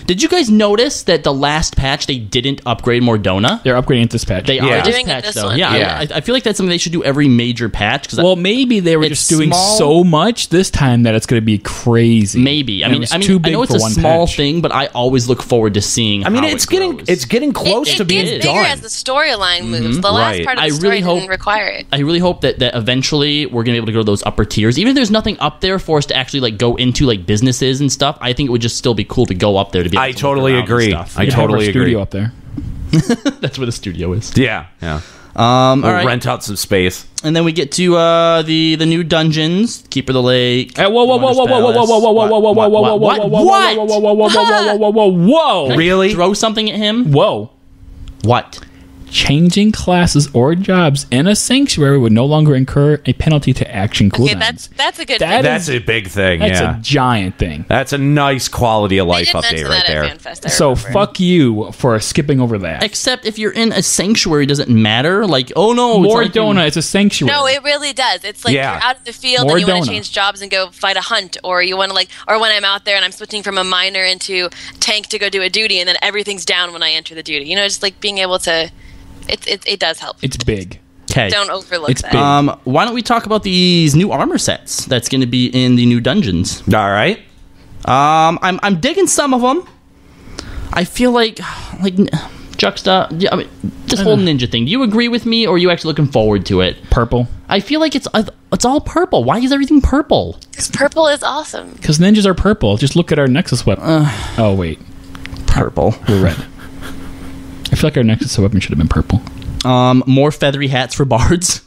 Did you guys notice that the last patch they didn't upgrade Mordona? They're upgrading it this patch. They Yeah. are this Doing it patch this though. one. Yeah, Yeah. I feel like that's something they should do every major patch. Cause Well, maybe they were it's just doing small. so much this time that it's going to be crazy. maybe. I And it mean, was I too big know it's for a one small patch. thing, but I always look forward to seeing. I mean, how it's it getting grows. it's getting close It to being gets bigger done. as the storyline moves. The last Right. part of I the story really hope- didn't require it. I really hope that eventually we're gonna be able to go to those upper tiers. Even if there's nothing up there for us to actually like go into like businesses and stuff, I think it would just still be cool to go up there to be able I to look totally around and agree. stuff. I You have our totally agree. studio up there. That's where the studio is. Yeah, yeah. All We'll right. rent out some space. And then we get to the new dungeons, Keeper of the Lake. Hey, whoa, whoa, whoa, whoa, whoa, whoa, whoa, whoa, whoa, whoa, whoa, whoa, whoa, whoa, whoa, What? whoa, whoa, What? whoa, whoa, whoa, whoa, whoa, whoa, whoa, whoa, Can I Really? throw something at him? whoa. What? Changing classes or jobs in a sanctuary would no longer incur a penalty to action Okay, cooldowns. that's a good That thing. That's a big thing. That's Yeah, a giant thing. that's a nice quality of They life did update mention right that there. at FanFest, I So remember. fuck you for skipping over that. Except if you're in a sanctuary, doesn't matter. Like, oh no, it's like Mordona, it's a sanctuary. No, it really does. It's like Yeah. you're out of the field and you want Mordona. to change jobs and go fight a hunt, or you want to or when I'm out there and I'm switching from a miner into tank to go do a duty, and then everything's down when I enter the duty. You know, just like being able to, it does help. It's big. Okay. Don't overlook It's that. big. Why don't we talk about these new armor sets that's going to be in the new dungeons? All right. I'm digging some of them. I feel like Juxta. Yeah, I mean, this whole ninja thing. Do you agree with me, or are you actually looking forward to it? Purple. I feel like it's all purple. Why is everything purple? Because purple is awesome. Because ninjas are purple. Just look at our Nexus weapon. Oh, wait. Purple. We're red. I feel like our Nexus weapon should have been purple. More feathery hats for bards.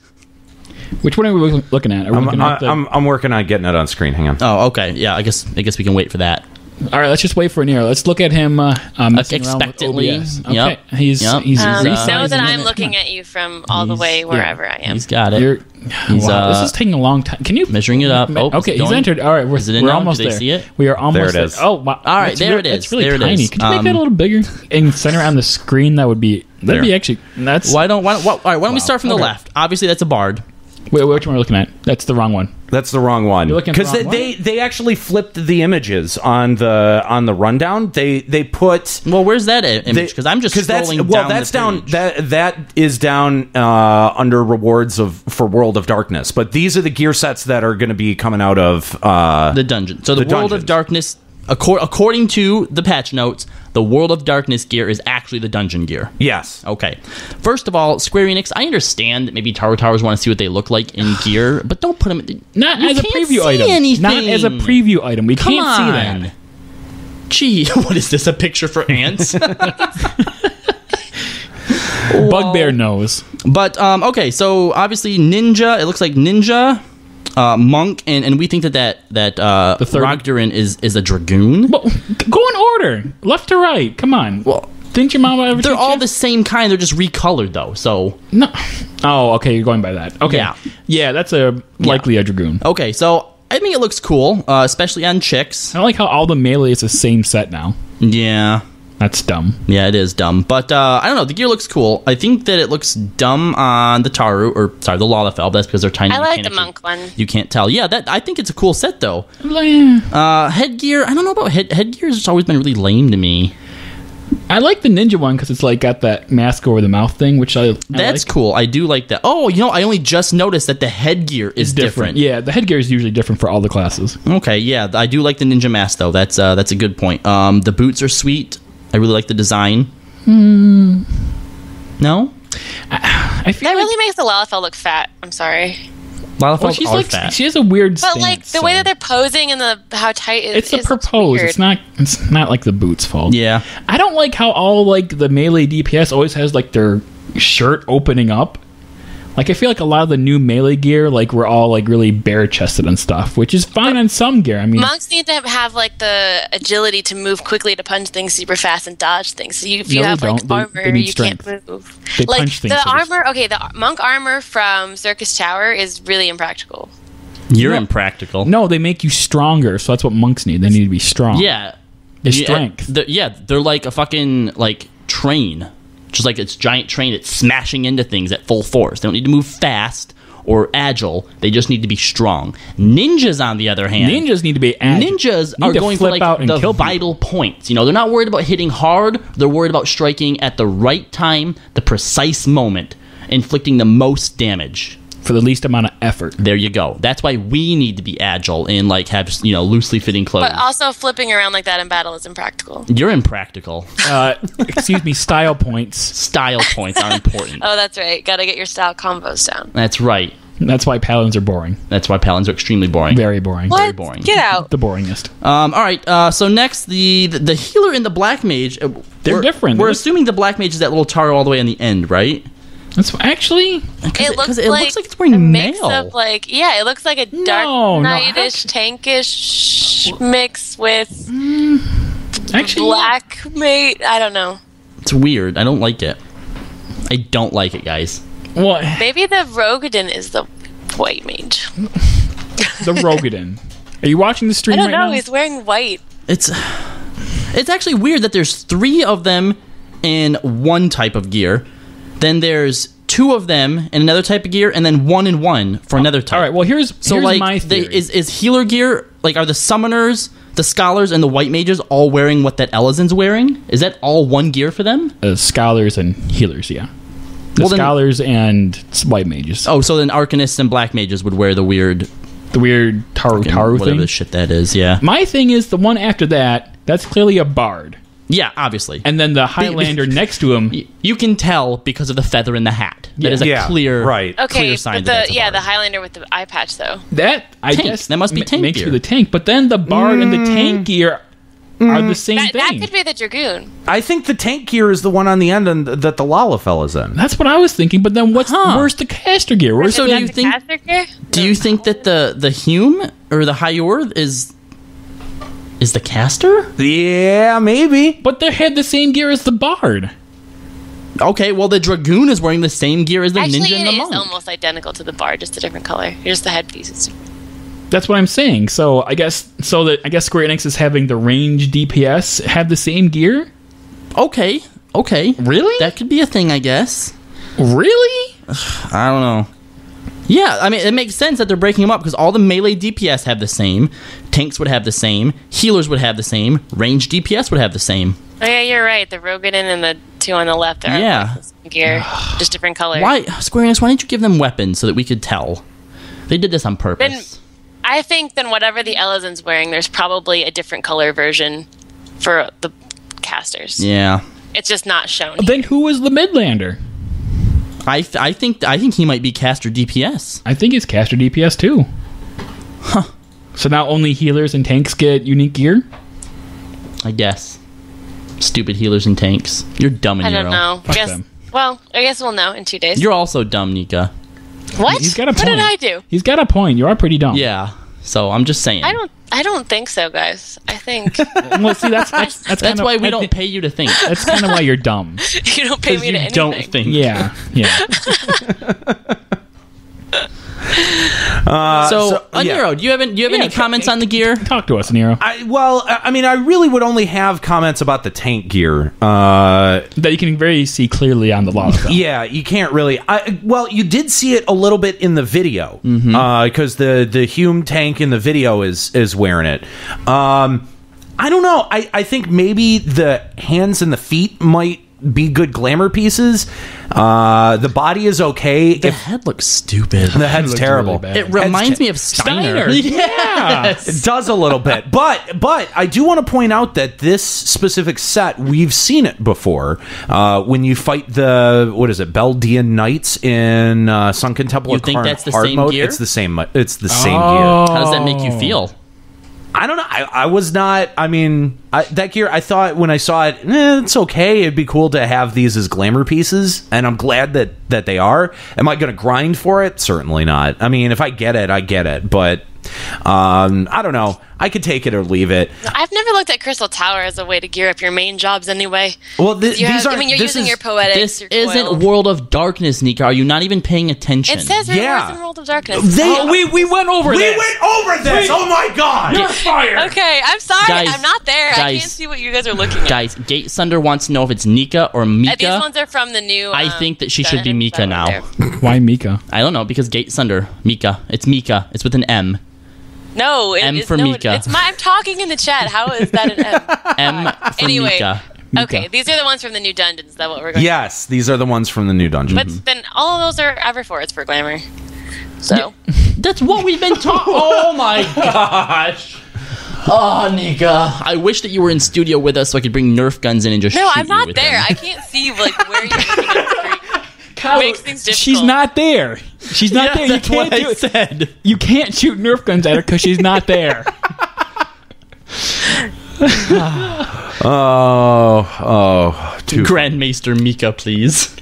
Which one are we looking at? Are we looking at the... I'm working on getting it on screen. Hang on. Oh, okay. Yeah, I guess we can wait for that. All right, let's just wait for Nero. Let's look at him messing around with Expectantly. OBS. Okay, Yep. he's Yep. he's Know resizing that I'm it. looking at you from all the way wherever I am. He's got it. You're, He's, wow, this is taking a long time. Can you measuring it up. Oh, okay, it's he's going. entered. All right, Is it in we're now? almost Do they there. see it? We are almost There it is. Oh, wow. All right, That's there it is. It's really There it tiny. is. Can you make that a little bigger and center on the screen? That'd be actually. That's All right, why don't we start from the Okay. left? Obviously, that's a bard. Wait, which one are we looking at? That's the wrong one. That's the wrong one. You're looking at the Because wrong they actually flipped the images on the rundown. They put where's that image? Because I'm just scrolling down. That's the down. page. That is down under rewards for World of Darkness. But these are the gear sets that are going to be coming out of the dungeon. So the World dungeons. of Darkness, according to the patch notes, the World of Darkness gear is actually the dungeon gear. Yes. Okay. First of all, Square Enix, I understand that maybe Tower Towers want to see what they look like in gear, but don't put them... Not you as a can't preview see item. anything. Not as a preview item. We Come can't see on. that. Gee, what is this, a picture for ants? Bugbear knows. But, okay, so obviously Ninja, it looks like Ninja, Monk, and we think that The third- Rogdorin is a Dragoon. Well, go in order. Left to right. Come on. Well, didn't your mama ever they're teach all you? the same kind, they're just recolored, though, so... No. Oh, okay, you're going by that. Okay. Yeah. Yeah, that's likely a Dragoon. Okay, so I think it looks cool, especially on chicks. I like how all the melee is the same set now. Yeah. That's dumb. Yeah, it is dumb. But, I don't know, the gear looks cool. I think that it looks dumb on the Taru, or, sorry, the Lalafell, but that's because they're tiny. I like the mechanically. monk one. You can't tell. Yeah, I think it's a cool set, though. I Headgear, I don't know about headgear. Has always been really lame to me. like the ninja one because it's like got that mask over the mouth thing, which I That's like. cool. I do like that. Oh, I only just noticed that the headgear is different. Yeah, the headgear is usually different for all the classes. Okay, yeah, I do like the ninja mask though. That's a good point. The boots are sweet. I really like the design. No, I feel That really makes the Lalafell look fat. I'm sorry. Lalafells she's are like fat. she has a weird But stance. like the way that they're posing and how tight it it's the is looks propose. weird. It's not like the boots' fault. Yeah, I don't like how all like the melee DPS always has like their shirt opening up. Like I feel like a lot of the new melee gear, like we're all like really bare chested and stuff, which is fine on some gear. I mean, Monks need to have like the agility to move quickly to punch things super fast and dodge things. So if you No, have they like don't. They armor, need you strength. can't move. They like punch things the super armor, okay, the monk armor from Circus Tower is really impractical. you're impractical. no, they make you stronger, so that's what monks need. They need to be strong. Yeah, It's Yeah, strength. They're like a fucking like train, just like it's giant train that's smashing into things at full force. They don't need to move fast or agile. They just need to be strong. Ninjas, on the other hand, Ninjas need to be agile. Ninjas Need are to going for flip like out and the kill people. vital points. They're not worried about hitting hard. They're worried about striking at the right time, the precise moment, inflicting the most damage. For the least amount of effort. There you go. That's why we need to be agile and like have loosely fitting clothes. But also flipping around like that in battle is impractical. You're impractical. Excuse me, style points. Style points are important. Oh, that's right. Got to get your style combos down. That's right. That's why paladins are boring. That's why paladins are extremely boring. Very boring. What? Very boring. Get out. The boringest. All right. So next, the healer and the black mage. They're different. We're They're- assuming the black mage is that little Taro all the way on the end, right? That's actually. It looks like it's a wearing mix mail. of like it looks like a dark No, knightish, tankish mix with Actually, black mate. I don't know. It's weird. I don't like it. I don't like it, guys. What? Maybe the Rogadin is the white mage. The Rogadin. Are you watching the I stream don't right know. now? He's wearing white. It's actually weird that there's 3 of them in one type of gear. Then there's 2 of them in another type of gear, and then 1 in 1 for another type. All right. Well, here's like my theory. is healer gear like are the summoners, the scholars, and the white mages all wearing what that Elezen's wearing? Is that all one gear for them? Scholars and healers, yeah. The Well, then- scholars and white mages. Oh, so then arcanists and black mages would wear the weird Taru whatever thing. the shit that is. Yeah, My thing is the one after that. That's clearly a bard. yeah, obviously. And then the Highlander next to him. You can tell because of the feather in the hat. That is a Yeah, clear, right. Okay, clear sign but that that's a bard. the Highlander with the eye patch though. That I Tank. guess That must be tank makes gear. you the tank. But then the bard and the tank gear are the same That thing. could be the dragoon. I think the tank gear is the one on the end and that the Lalafell is in. That's what I was thinking. But then where's the caster gear? Where's So Is do that you the think? caster gear? Do you think that the Hume or the Hyor is the caster? Yeah, maybe. But they had the same gear as the bard. Okay, well the dragoon is wearing the same gear as the Actually, ninja and the it is monk. almost identical to the bard, just a different color. Just the headpiece is different. That's what I'm saying. So I guess Square Enix is having the range DPS have the same gear. Okay. Really? That could be a thing, I guess. Really? I don't know. Yeah, I mean, it makes sense that they're breaking them up because all the melee DPS have the same, tanks would have the same, healers would have the same, range DPS would have the same. Oh yeah, you're right. The Rogadin and the two on the left are Yeah. the same gear, just different colors. Why, Square Enix, why didn't you give them weapons so that we could tell? They did this on purpose. Then I think then whatever the Elezen's wearing, there's probably a different color version for the casters. Yeah. It's just not shown. Then who was the Midlander? I think he might be caster DPS. I think he's caster DPS too. Huh. So now only healers and tanks get unique gear? I guess. Stupid healers and tanks. You're dumb, I Nero. don't know. Fuck Guess, them. well, I guess we'll know in 2 days. You're also dumb, Nika. What? He's got a What point. did I do? He's got a point. You are pretty dumb. Yeah. So I'm just saying. I don't think so, guys. I think Well, see, that's kinda, why we don't pay you to think. That's kind of why you're dumb. you don't pay me to anything. Don't think. Yeah. Nero, do you have any comments on the gear? Talk to us, Nero. I mean, I really would only have comments about the tank gear. That you can very see clearly on the log. Yeah, you can't really. Well, you did see it a little bit in the video because the Hume tank in the video is wearing it. I don't know. I think maybe the hands and the feet might be good glamour pieces. The body is okay. The head looks stupid. The head's terrible. Really It reminds me of Steiner. Yes. It does a little bit. But I do want to point out that this specific set, we've seen it before. When you fight the, Beldian Knights in Sunken Temple You of think Karn that's the hard same mode. gear? It's the same gear. How does that make you feel? I don't know. I was not. I mean, that gear. I thought when I saw it, it's okay. It'd be cool to have these as glamour pieces, and I'm glad that they are. Am I going to grind for it? Certainly not. I mean, if I get it, I get it. But I don't know. I could take it or leave it. I've never looked at Crystal Tower as a way to gear up your main jobs anyway. Well, these are. I mean, you're using your poetics. This your isn't coil. World of Darkness, Nika. Are you not even paying attention? It says it Yeah. was in World of Darkness. we went over this. over this. Oh my god! You're fired. Okay, I'm sorry. Guys, I'm not there. I guys, can't see what you guys are looking at. Guys, Gate Sunder wants to know if it's Nika or Mika. These ones are from the new. I think that she should be Dungeons Mika that now. were there. Why Mika? I don't know, because Gate Sunder, Mika. It's Mika. It's with an M. No, M is for no, Mika. I'm talking in the chat. How is that an M? M for Anyway, Mika. Okay, these are the ones from the new dungeons. Is that what we're going? Yes, these are the ones from the new dungeon. But then all of those are Everfords for glamour. So That's what we've been talking. Oh my gosh. Oh, Nika. I wish that you were in studio with us so I could bring Nerf guns in and just no, shoot I'm you not with there. them. I can't see like where you're looking at the screen. Makes things difficult. She's not there. She's not there. You That's can't what do I it. said. You can't shoot Nerf guns at her because she's not there. Grandmaster Mika, please.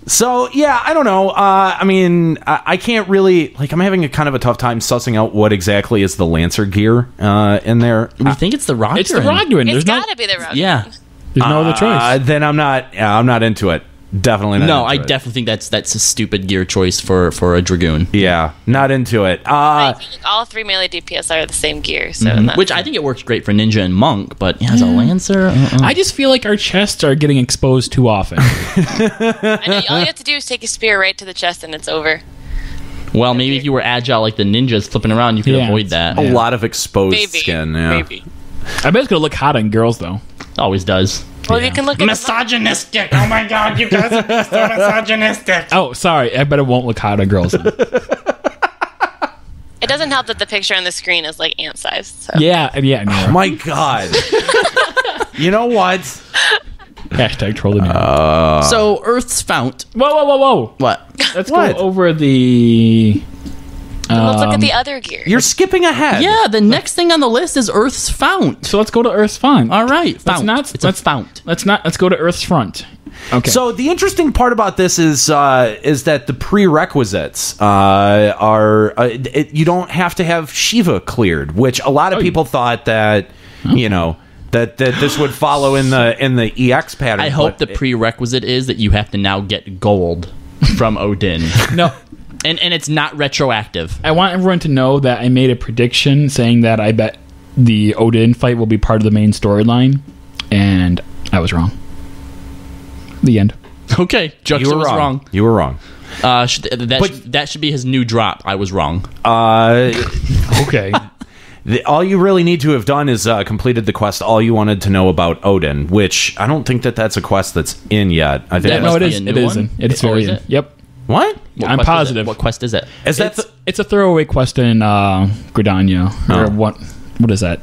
So yeah, I don't know. I mean, I can't really I'm having a kind of a tough time sussing out what exactly is the Lancer gear in there. We think it's the Rogduin. It's the Rogduin. It's There's no, gotta be the road. Yeah. there's no other choice. Then I'm not into it. Definitely not. No, into I it. definitely think that's a stupid gear choice for a Dragoon. Yeah, not into it. I feel like all three melee DPS are the same gear, so that's- Which I think it works great for Ninja and Monk, but as a Lancer, I just feel like our chests are getting exposed too often. I know, all you have to do is take a spear right to the chest and it's over. well, maybe if you were agile like the ninjas flipping around, you could Yeah. avoid that. a lot of exposed Maybe. skin. Yeah. Maybe. I bet it's gonna look hot on girls though. Always does. Well, you can look at Misogynistic. Oh my god, you guys are so misogynistic. Oh, sorry. I bet it won't look hot on girls. Then. It doesn't help that the picture on the screen is like ant sized. So. Yeah, Nero. Oh my god. You know what? Hashtag troll the Nero. So Earth's fount. Whoa. What? Let's What? go over the. Let's look at the other gear. You're skipping ahead. Yeah, the next thing on the list is Earth's fount. So let's go to Earth's fount. All right, fount. not- It's a fount. Let's go to Earth's front. Okay. So the interesting part about this is that the prerequisites are you don't have to have Shiva cleared, which a lot of people thought that that this would follow in the EX pattern. I hope but the prerequisite is that you have to now get gold from Odin. no. And it's not retroactive. I want everyone to know that I made a prediction saying that I bet the Odin fight will be part of the main storyline, and I was wrong. The end. Okay, you Juxta were was wrong. You were wrong. That should be his new drop. I was wrong. Okay. All you really need to have done is completed the quest. All you wanted to know about Odin, which I don't think that's a quest that's in yet. I think No, it is. It is. It's very in. Yep. What? I'm positive. What quest is it? It's a throwaway quest in Gridania. Or what is that?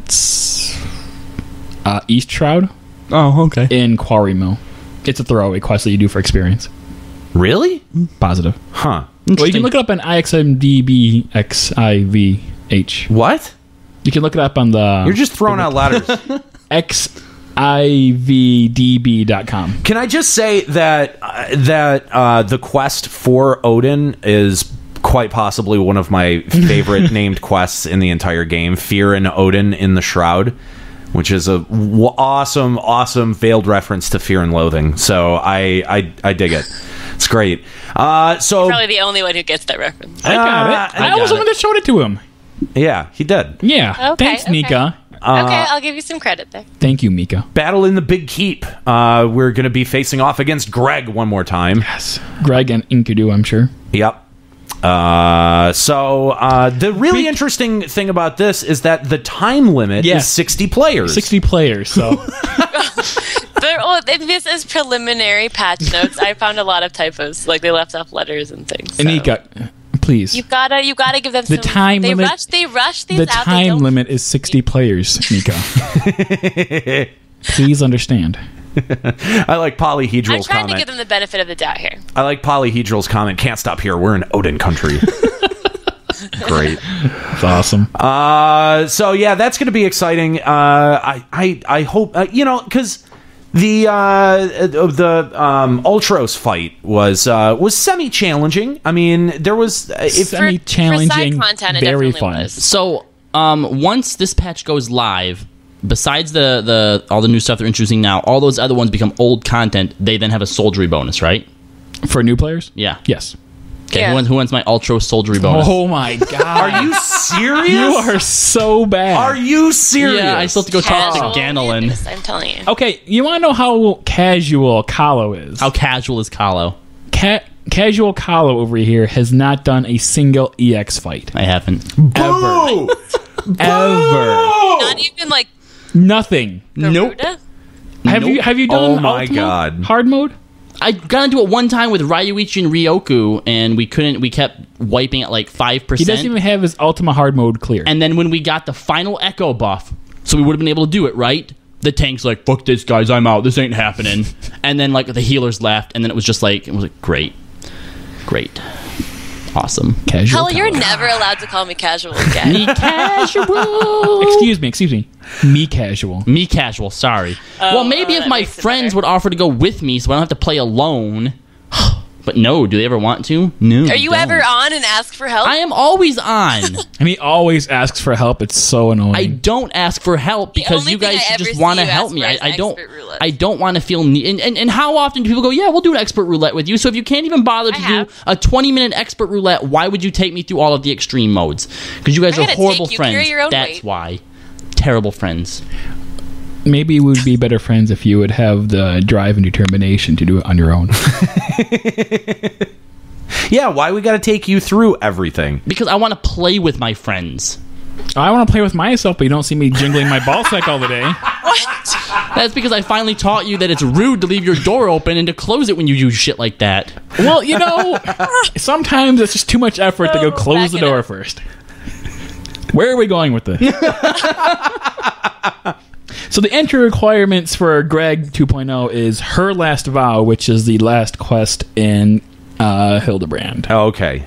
East Shroud. Oh, okay. In Quarry Mill. It's a throwaway quest that you do for experience. Really? Positive. Huh. Well, you can look it up on IXMDBXIVH. What? You can look it up on the... You're just throwing out letters. XIVDB.com. Can I just say that the quest for Odin is quite possibly one of my favorite named quests in the entire game. Fear and Odin in the Shroud, which is a awesome veiled reference to Fear and Loathing. So I dig it. It's great. So You're probably the only one who gets that reference. I got it. I was the one that showed it to him. Yeah, he did. Yeah. Okay, Thanks, okay. Nika. Okay, I'll give you some credit there. Thank you, Mika. Battle in the Big Keep. We're going to be facing off against Greg one more time. Yes. Greg and Enkidu, I'm sure. Yep. So the really interesting thing about this is that the time limit is 60 players. 60 players, so... This is preliminary patch notes. I found a lot of typos. Like, they left off letters and things. So. Nika, please. You gotta give them The some... time limit... They rush these the out. The time limit is 60 players, Nika. Please understand. I like Polyhedral's I'm trying comment. to give them the benefit of the doubt here. I like Polyhedral's comment. Can't stop here. We're in Odin country. Great. That's awesome. So yeah, that's going to be exciting. I hope because the Ultros fight was semi-challenging. I mean, there was semi-challenging, for side content, it very definitely fun. was. So once this patch goes live, besides the all the new stuff they're introducing now, all those other ones become old content. They then have a soldiery bonus, right? For new players? Yeah. Yes. Okay, Yeah. who wants my Ultros soldiery bonus? Oh my god. Are you serious? You are so bad. Are you serious? Yeah, I still have to go talk to Casual Ganelin. Yes, I'm telling you. Okay, you want to know how casual Kahlo is? How casual is Kahlo? Casual Kahlo over here has not done a single EX fight. I haven't. Boo! Ever. Not even like Nothing. Garuda? Have you done Oh my Ultima? God. Hard mode? I got into it one time with Ryuichi and Ryoku, and we kept wiping at like 5%. He doesn't even have his Ultima hard mode clear. And then when we got the final Echo buff, so we would have been able to do it, right? The tank's like, fuck this, guys, I'm out. This ain't happening. And then like the healers left, and then it was great. Awesome. Casual. Hell, you're never allowed to call me casual again. Me casual. Excuse me. Me casual. Me casual, sorry. Well, maybe if that my makes it friends better. would offer to go with me so I don't have to play alone. But no, do they ever want to? No. Are you ever on and ask for help? I am always on. And he always asks for help. It's so annoying. I don't ask for help because only you thing guys I ever just see want to you help ask me. for is I don't. expert roulette. I don't want to feel and how often do people go? Yeah, we'll do an expert roulette with you. So if you can't even bother to do have. a 20-minute expert roulette, why would you take me through all of the extreme modes? Because you guys I are gotta horrible take you, carry friends. your own That's weight. why. Terrible friends. Maybe we would be better friends if you would have the drive and determination to do it on your own. Yeah, why we got to take you through everything? Because I want to play with my friends. I want to play with myself, but you don't see me jingling my ball sack all the day. That's because I finally taught you that it's rude to leave your door open and to close it when you use shit like that. Well, sometimes it's just too much effort to go close the back it door up. first. Where are we going with this? So the entry requirements for Greg 2.0 is Her Last Vow, which is the last quest in Hildebrand. Okay.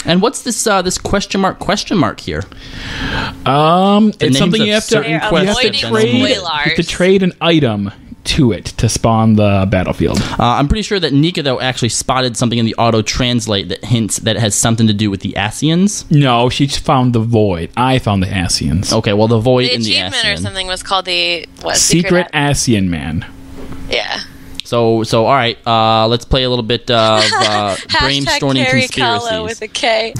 And what's this this question mark here? It's names something of you have to certain quests avoiding have been you have to trade an item to it to spawn the battlefield. I'm pretty sure that Nika, though, actually spotted something in the auto-translate that hints that it has something to do with the Asians. No, she found the Void. I found the Asians. Okay, well, the Void The and the achievement or Asian. something was called the Secret Asian Man. Yeah. So all right, let's play a little bit of brainstorming Carry conspiracies. Kahlo with a K.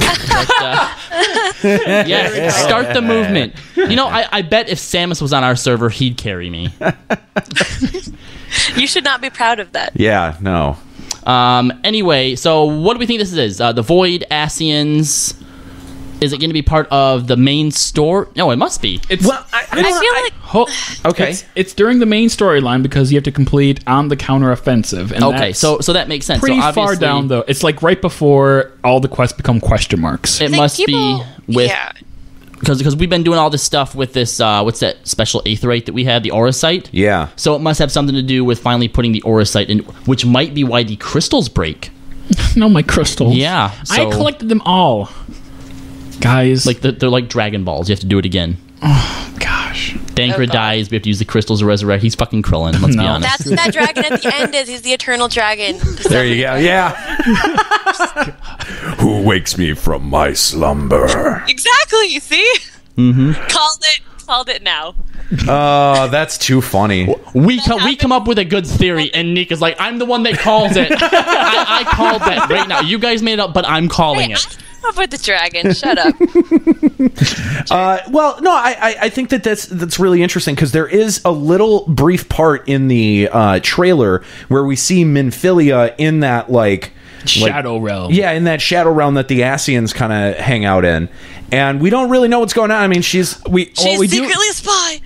Yes, start the movement. I bet if Samus was on our server, he'd carry me. You should not be proud of that. Yeah, no. Anyway, so what do we think this is? The Void Ascians. Is it going to be part of the main store? No, it must be. It's, Well, I feel like okay. It's during the main storyline because you have to complete on the counter offensive. And Okay, that's so that makes sense. pretty So far obviously- down though. It's like right before all the quests become question marks. It Like, must people- be with yeah. because we've been doing all this stuff with this. What's that special aetherite that we had? The Auracite. Yeah. So it must have something to do with finally putting the Auracite in, which might be why the crystals break. No, my crystals. Yeah, I so- collected them all, guys. Like they're like Dragon Balls. You have to do it again. oh gosh. Dankra Oh, God. dies. We have to use the crystals to resurrect. He's fucking Krillin. Let's be No. honest. That's what that dragon at the end is. He's the eternal dragon. There you go. Yeah. Who wakes me from my slumber? Exactly. You see? Mm-hmm. Called it now. Oh, that's too funny. We come up with a good theory, and Nika's like, "I'm the one that calls it. I called that right now. You guys made it up, but I'm calling Hey, it." I came up with the dragon. Shut up. Well, no, I think that's really interesting because there is a little brief part in the trailer where we see Minfilia in that like Shadow realm. Yeah, in that shadow realm that the Ascians kind of hang out in, and we don't really know what's going on. I mean, she's She's secretly a spy.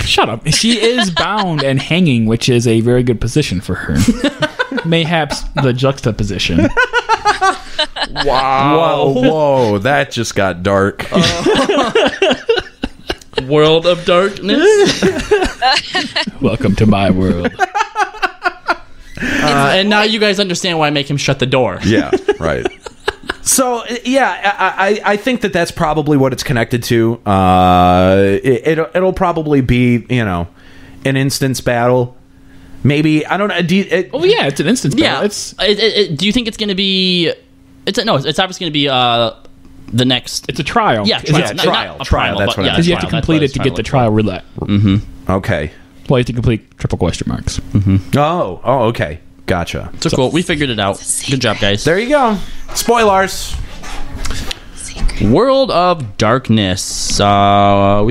Shut up. She is bound and hanging, which is a very good position for her. Mayhaps the juxtaposition. Wow. Whoa, that just got dark. World of Darkness. Welcome to my world. And now you guys understand why I make him shut the door. Yeah, right. So yeah, I think that's probably what it's connected to. It'll probably be an instance battle. Maybe I don't know. Oh yeah, it's an instance battle. Yeah. It's do you think it's going to be? It's obviously going to be the next. it's a trial. Yeah, It's- trial. it's Not- trial. not a Trial, primal, that's but what I yeah, because you have to trial. complete That's it to what get the it's trial roulette. okay. Well, you have to complete triple question marks. Oh, okay. Gotcha. So cool. We figured it out. Good job, guys. There you go. Spoilers. World of Darkness. We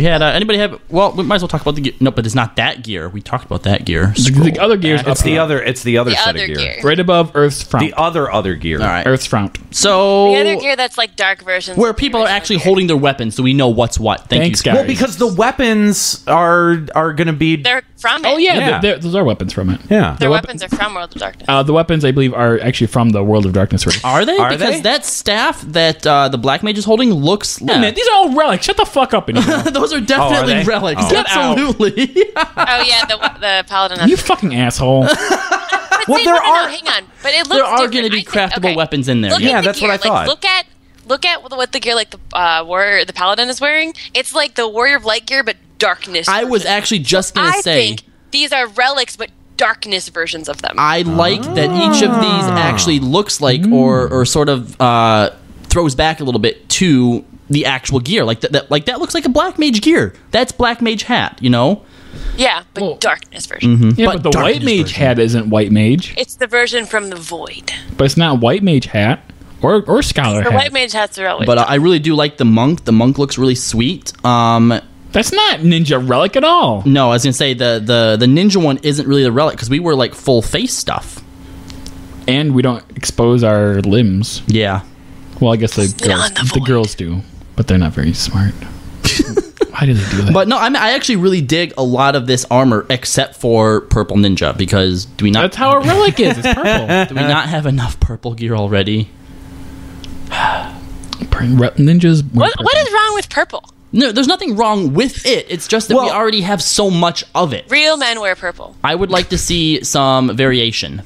had anybody have? Well, we might as well talk about the gear. No, but it's not that gear. We talked about that gear. The other gears. It's the other. It's the other The set other of gear. gear. right above Earth's frown. The other gear. All right. Earth's frown. So The other gear that's like dark versions. where of the people are original actually gear. holding their weapons, so we know what's what. Thanks, you. guys. Well, because the weapons are going to be. They're from it. Oh yeah, Yeah. those are weapons from it. Yeah. Their the weapons are from World of Darkness. The weapons, I believe, are actually from the World of Darkness. Right? Are they? Are because they? that staff that the Black Mage is holding looks. Yeah, man, these are all relics. Shut the fuck up, anymore. Those are definitely they? relics. Oh. Get out. Absolutely. Oh yeah, the paladin. Has You fucking asshole. But Well, see, there no, are- hang on. But it looks There are different. going to be I think- craftable okay. weapons in there. Look Yeah, at the that's what gear. I thought. Like, look at what the gear like the warrior, the paladin is wearing. It's like the warrior of light gear, but darkness. I was version. actually just going to I say. think these are relics, but darkness versions of them. I like that each of these actually looks like or sort of throws back a little bit to the actual gear. Like that looks like a Black Mage gear. That's Black Mage hat, yeah, but Well- darkness version. Mm-hmm. Yeah, but the White Mage hat isn't White Mage, It's the version from the void. but it's not White Mage hat or Scholar The hat. white mage hats are always. But I really do like the monk. The monk looks really sweet. That's not Ninja Relic at all. No, I was gonna say the ninja one isn't really the relic because we were like full face stuff. And we don't expose our limbs. Yeah. Well, I guess the Beyond the void. girls do, but they're not very smart. Why do they do that? But no, I actually really dig a lot of this armor except for Purple Ninja because do we not? That's how a relic is. It's purple. Do we not have enough purple gear already? Ninjas. wear what is wrong with purple? No, there's nothing wrong with it. It's just that we Well- already have so much of it. Real men wear purple. I would like to see some variation.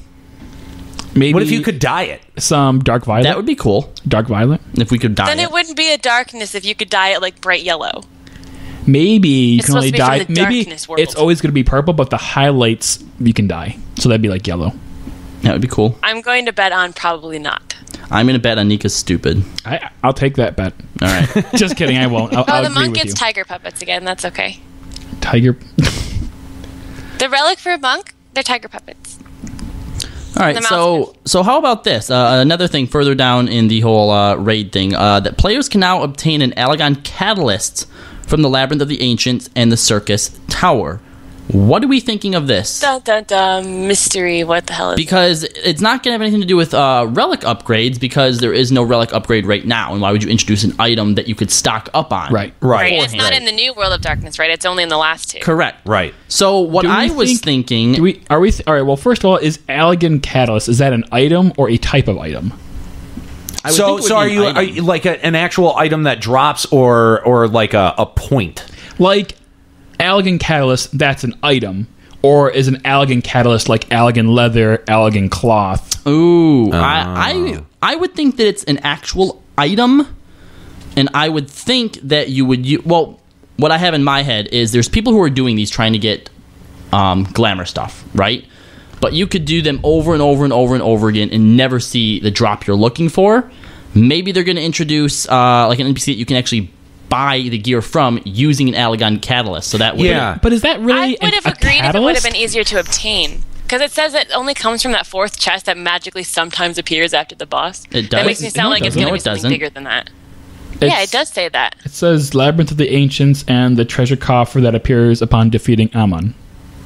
Maybe What if you could dye it? some dark violet? That would be cool Dark violet. if we could dye Then it. it wouldn't be a darkness if you could dye it like bright yellow. Maybe you It's can only supposed to be from dye. the Maybe darkness world. it's always going to be purple, but the highlights you can dye. So that'd be like yellow. That would be cool. I'm going to bet on probably not. I'm gonna bet Anika's stupid. I'll take that bet. All right. Just kidding. I won't. I'll Oh, the agree monk with gets you. tiger puppets again. That's okay. Tiger. The relic for a monk, they're tiger puppets. All right, The mouse so how about this? Another thing further down in the whole raid thing, that players can now obtain an Alagon Catalyst from the Labyrinth of the Ancients and the Circus Tower. What are we thinking of this? Dun, dun, dun, mystery. What the hell is Because it's not going to have anything to do with relic upgrades, because there is no relic upgrade right now. And why would you introduce an item that you could stock up on? Right. Right. It's not in the new World of Darkness, right? It's only in the last two. Correct. Right. So what Do we I was thinking... all right, well, first of all, is Allegan Catalyst, is that an item or a type of item? So are you like an actual item that drops or like a point? Like Allegan Catalyst, that's an item. Or is an Allegan Catalyst like Allegan Leather, Allegan Cloth? Ooh. I would think that it's an actual item. And I would think that you would... Well, what I have in my head is there's people who are doing these trying to get glamour stuff, right? But you could do them over and over and over and over again and never see the drop you're looking for. Maybe they're going to introduce like an NPC that you can actually buy the gear from using an Allegan Catalyst. So that would but is that really I would have agreed if it would have been easier to obtain. Because it says it only comes from that fourth chest that magically sometimes appears after the boss. It does? That makes me sound like it's going to be something doesn't. bigger than that. Yeah, it does say that. It says Labyrinth of the Ancients and the treasure coffer that appears upon defeating Ammon.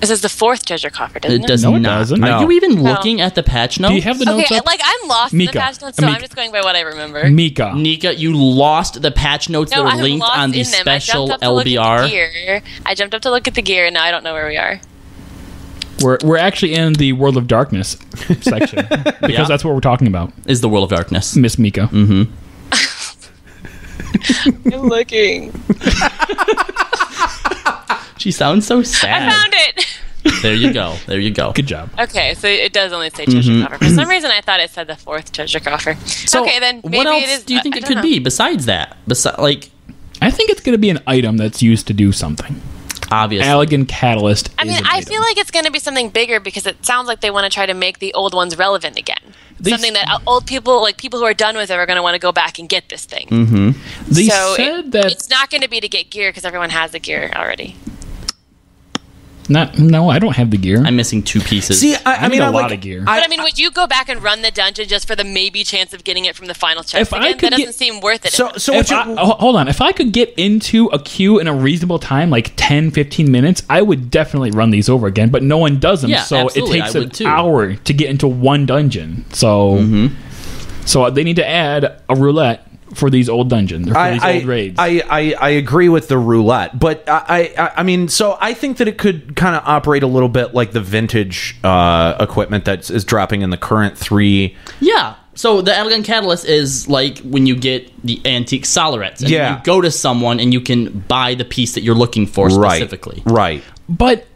It says the fourth treasure coffer, doesn't it? It does No, it not. doesn't. Are No. you even No. looking at the patch notes? Do you have the notes Okay, up? like I'm lost in Mika. the patch notes, so Mika. I'm just going by what I remember. Mika. Nika, you lost the patch notes No, that I'm were linked lost on the in them. special I jumped up to look at LBR. the gear. I jumped up to look at the gear, and now I don't know where we are. We're actually in the World of Darkness section because Yeah. that's what we're talking about. Is the World of Darkness. Miss Mika. Mm-hmm. I'm looking. She sounds so I sad. found it. There you go. There you go. Good job. Okay, so it does only say treasure Mhm. coffer. For some reason, I thought it said the fourth treasure coffer. So okay, then maybe what else it is. do you think I it don't could know. be besides that? Like, I think it's going to be an item that's used to do something. Obviously. Allegan Catalyst I mean, is an I item. feel like it's going to be something bigger because it sounds like they want to try to make the old ones relevant again. Something that old people, like people who are done with it, are going to want to go back and get this thing. Mm-hmm. They so said that... it's not going to be to get gear because everyone has the gear already. No, I don't have the gear. I'm missing two pieces. See, I mean, need a I lot like- of gear. But I mean, would you go back and run the dungeon just for the maybe chance of getting it from the final chest If I again? could That get- doesn't seem worth it. Hold on. If I could get into a queue in a reasonable time, like 10, 15 minutes, I would definitely run these over again, but no one does them. Yeah, so it absolutely, takes I an would too. hour to get into one dungeon. So so they need to add a roulette for these old dungeons, or for these old raids. I agree with the roulette, but I mean, so I think that it could kind of operate a little bit like the vintage equipment that is dropping in the current 3. Yeah. So the Allegan Catalyst is like when you get the antique Solarets. And Yeah. you go to someone and you can buy the piece that you're looking for specifically. Right. But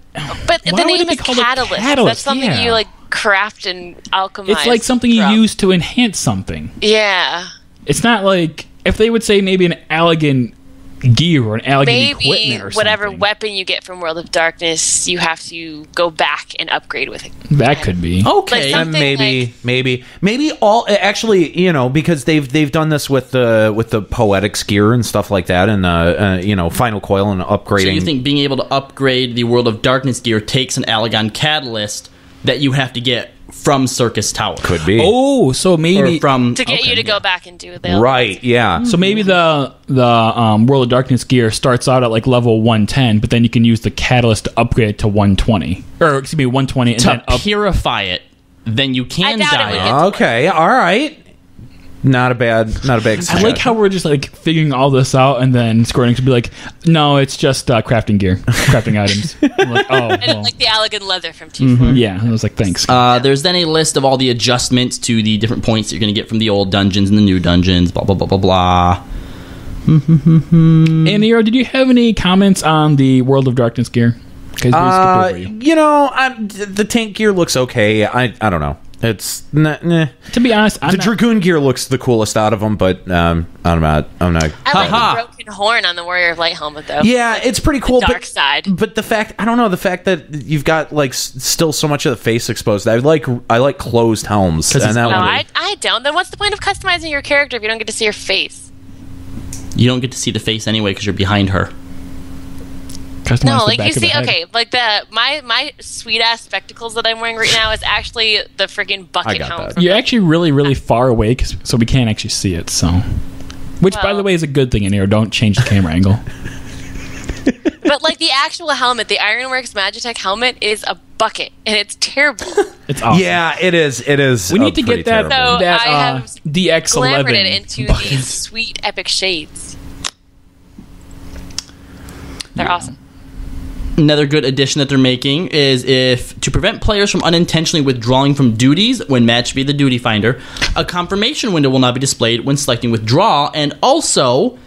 But Why the would name it be is called a catalyst. catalyst? That's something Yeah. you like craft and alchemize. it's like something you from. use to enhance something. Yeah. It's not like if they would say maybe an Allegan gear or an Allegan Maybe equipment or whatever something. weapon you get from World of Darkness, you have to go back and upgrade with it. That could be. Okay. Like And something maybe all actually, you know, because they've done this with the Poetics gear and stuff like that, and you know, Final Coil and upgrading. So you think being able to upgrade the World of Darkness gear takes an Allegan Catalyst that you have to get from Circus Tower? Could be. Oh, so maybe Or from to get you to go back and do the Right, yeah. So maybe the World of Darkness gear starts out at like level 110, but then you can use the catalyst to upgrade it to 120, or excuse me, 120, and to then up. purify it, then you can doubt it dye would it. get- Okay, all right. Not a bad I suggestion. like how we're just like figuring all this out, and then Square Enix would be like, "No, it's just crafting gear, crafting items." I'm like, oh, And well. like the Allegan leather from T4. Yeah. I was like, thanks. There's then a list of all the adjustments to the different points that you're going to get from the old dungeons and the new dungeons, blah, blah, blah, blah, blah. And Nero, did you have any comments on the World of Darkness gear? Because we skipped over you. You know, the tank gear looks okay. I don't know. It's nah. To be honest, the Dragoon gear looks the coolest out of them, but I'm not. I like Ha-ha. the broken horn on the Warrior of Light helmet, though. Yeah, it's pretty cool. The dark but, side. But the fact, I don't know, the fact that you've got like still so much of the face exposed. I like closed helms. And that No, one, I don't. Then what's the point of customizing your character if you don't get to see your face? You don't get to see the face anyway because you're behind her. Customize No, the like back you of the see, head. okay, like my sweet ass spectacles that I'm wearing right now is actually the freaking bucket got helm. that. from You're actually really far away, so we can't actually see it. So, which by Well- the way is a good thing. Nero, don't change the camera angle. But like the actual helmet, the Ironworks Magitech helmet is a bucket, and it's terrible. It's awesome. Yeah, it is. It is. We need to get that, terrible. So that I have DX11 glamored it into bucket. these sweet epic shades. They're awesome. Another good addition that they're making is if to prevent players from unintentionally withdrawing from duties when matched via the duty finder, a confirmation window will not be displayed when selecting withdraw, and also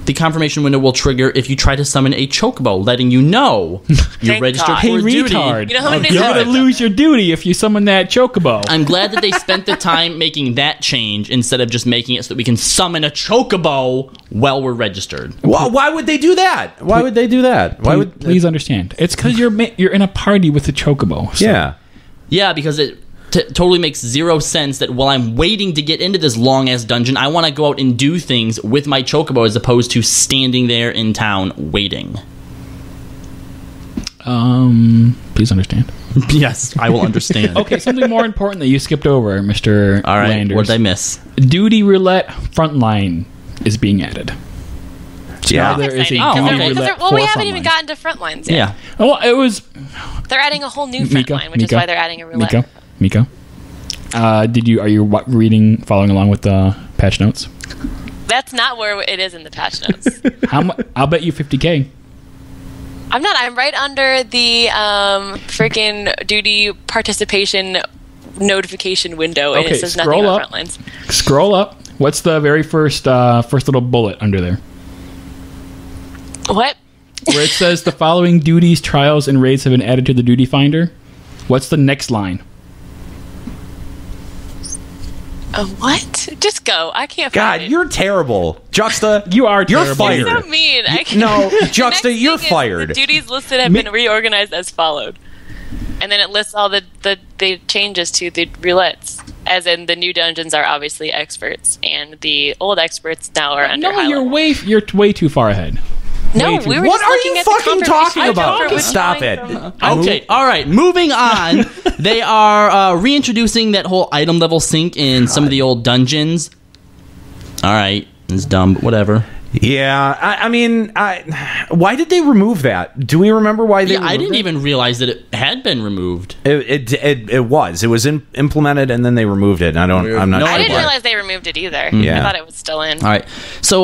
the confirmation window will trigger if you try to summon a chocobo, letting you know you're Thank registered God. for Hey, duty. retard. You know how many You're times going to lose your duty if you summon that chocobo. I'm glad that they spent the time making that change instead of just making it so that we can summon a chocobo while we're registered. Why would they do that? Why would they do that? Why would? Please understand. It's because you're in a party with the chocobo. So. Yeah. Yeah, because it totally makes zero sense that while I'm waiting to get into this long-ass dungeon, I want to go out and do things with my chocobo as opposed to standing there in town waiting. Please understand. Yes, I will understand. Okay, something more important that you skipped over, Mr. All right, Landers. what did I miss? Duty Roulette Frontline is being added. So Yeah. now there is a Exciting. Duty okay. Roulette Well, for we haven't even Frontline. gotten to front lines yet. Yeah. Well, it was... They're adding a whole new front Mika, line, which is why they're adding a roulette. Miko. Are you following along with the patch notes? That's not where it is in the patch notes. I'll bet you 50K. I'm not. I'm right under the freaking duty participation notification window, and Okay, it says nothing scroll about up. front lines. Scroll up. What's the very first little bullet under there? What? Where it says the following duties, trials, and raids have been added to the duty finder. What's the next line? What? Just go. I can't God, find it. you're terrible, Juxta. You are You're terrible. fired. You're so mean. I can't. No, The Juxta, next you're thing is fired. The duties listed have been reorganized as followed. And then it lists all the changes to the roulettes. As in, the new dungeons are obviously experts, and the old experts now are under high you're level. way too far ahead. No, way too- we were What just are looking you at the fucking talking confirmation about? for which Stop line it. from- Okay, all right. Moving on. They are reintroducing that whole item level sync in some of the old dungeons. All right, it's dumb, but whatever. Yeah, I mean, why did they remove that? Do we remember why they? Yeah, I removed didn't it? even realize that it had been removed. It was implemented and then they removed it. And I'm not. No, sure I didn't why. realize they removed it either. Yeah. I thought it was still in. All right. So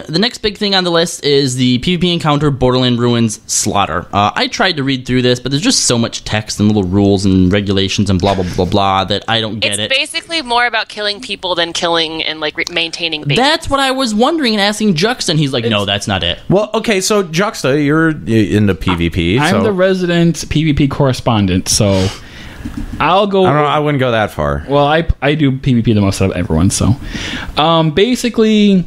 the next big thing on the list is the PvP encounter Borderland Ruins Slaughter. I tried to read through this, but there's just so much text and little rules and regulations and blah blah blah blah that I don't get It's it. basically more about killing people than killing and like maintaining bases. That's what I was wondering and asking Juxta, and he's like, "No, that's not it." Well, okay, so Juxta, you're into PvP. I'm so the resident PvP correspondent, so I'll go. I don't know. I wouldn't go that far. Well, I do PvP the most out of everyone, so basically,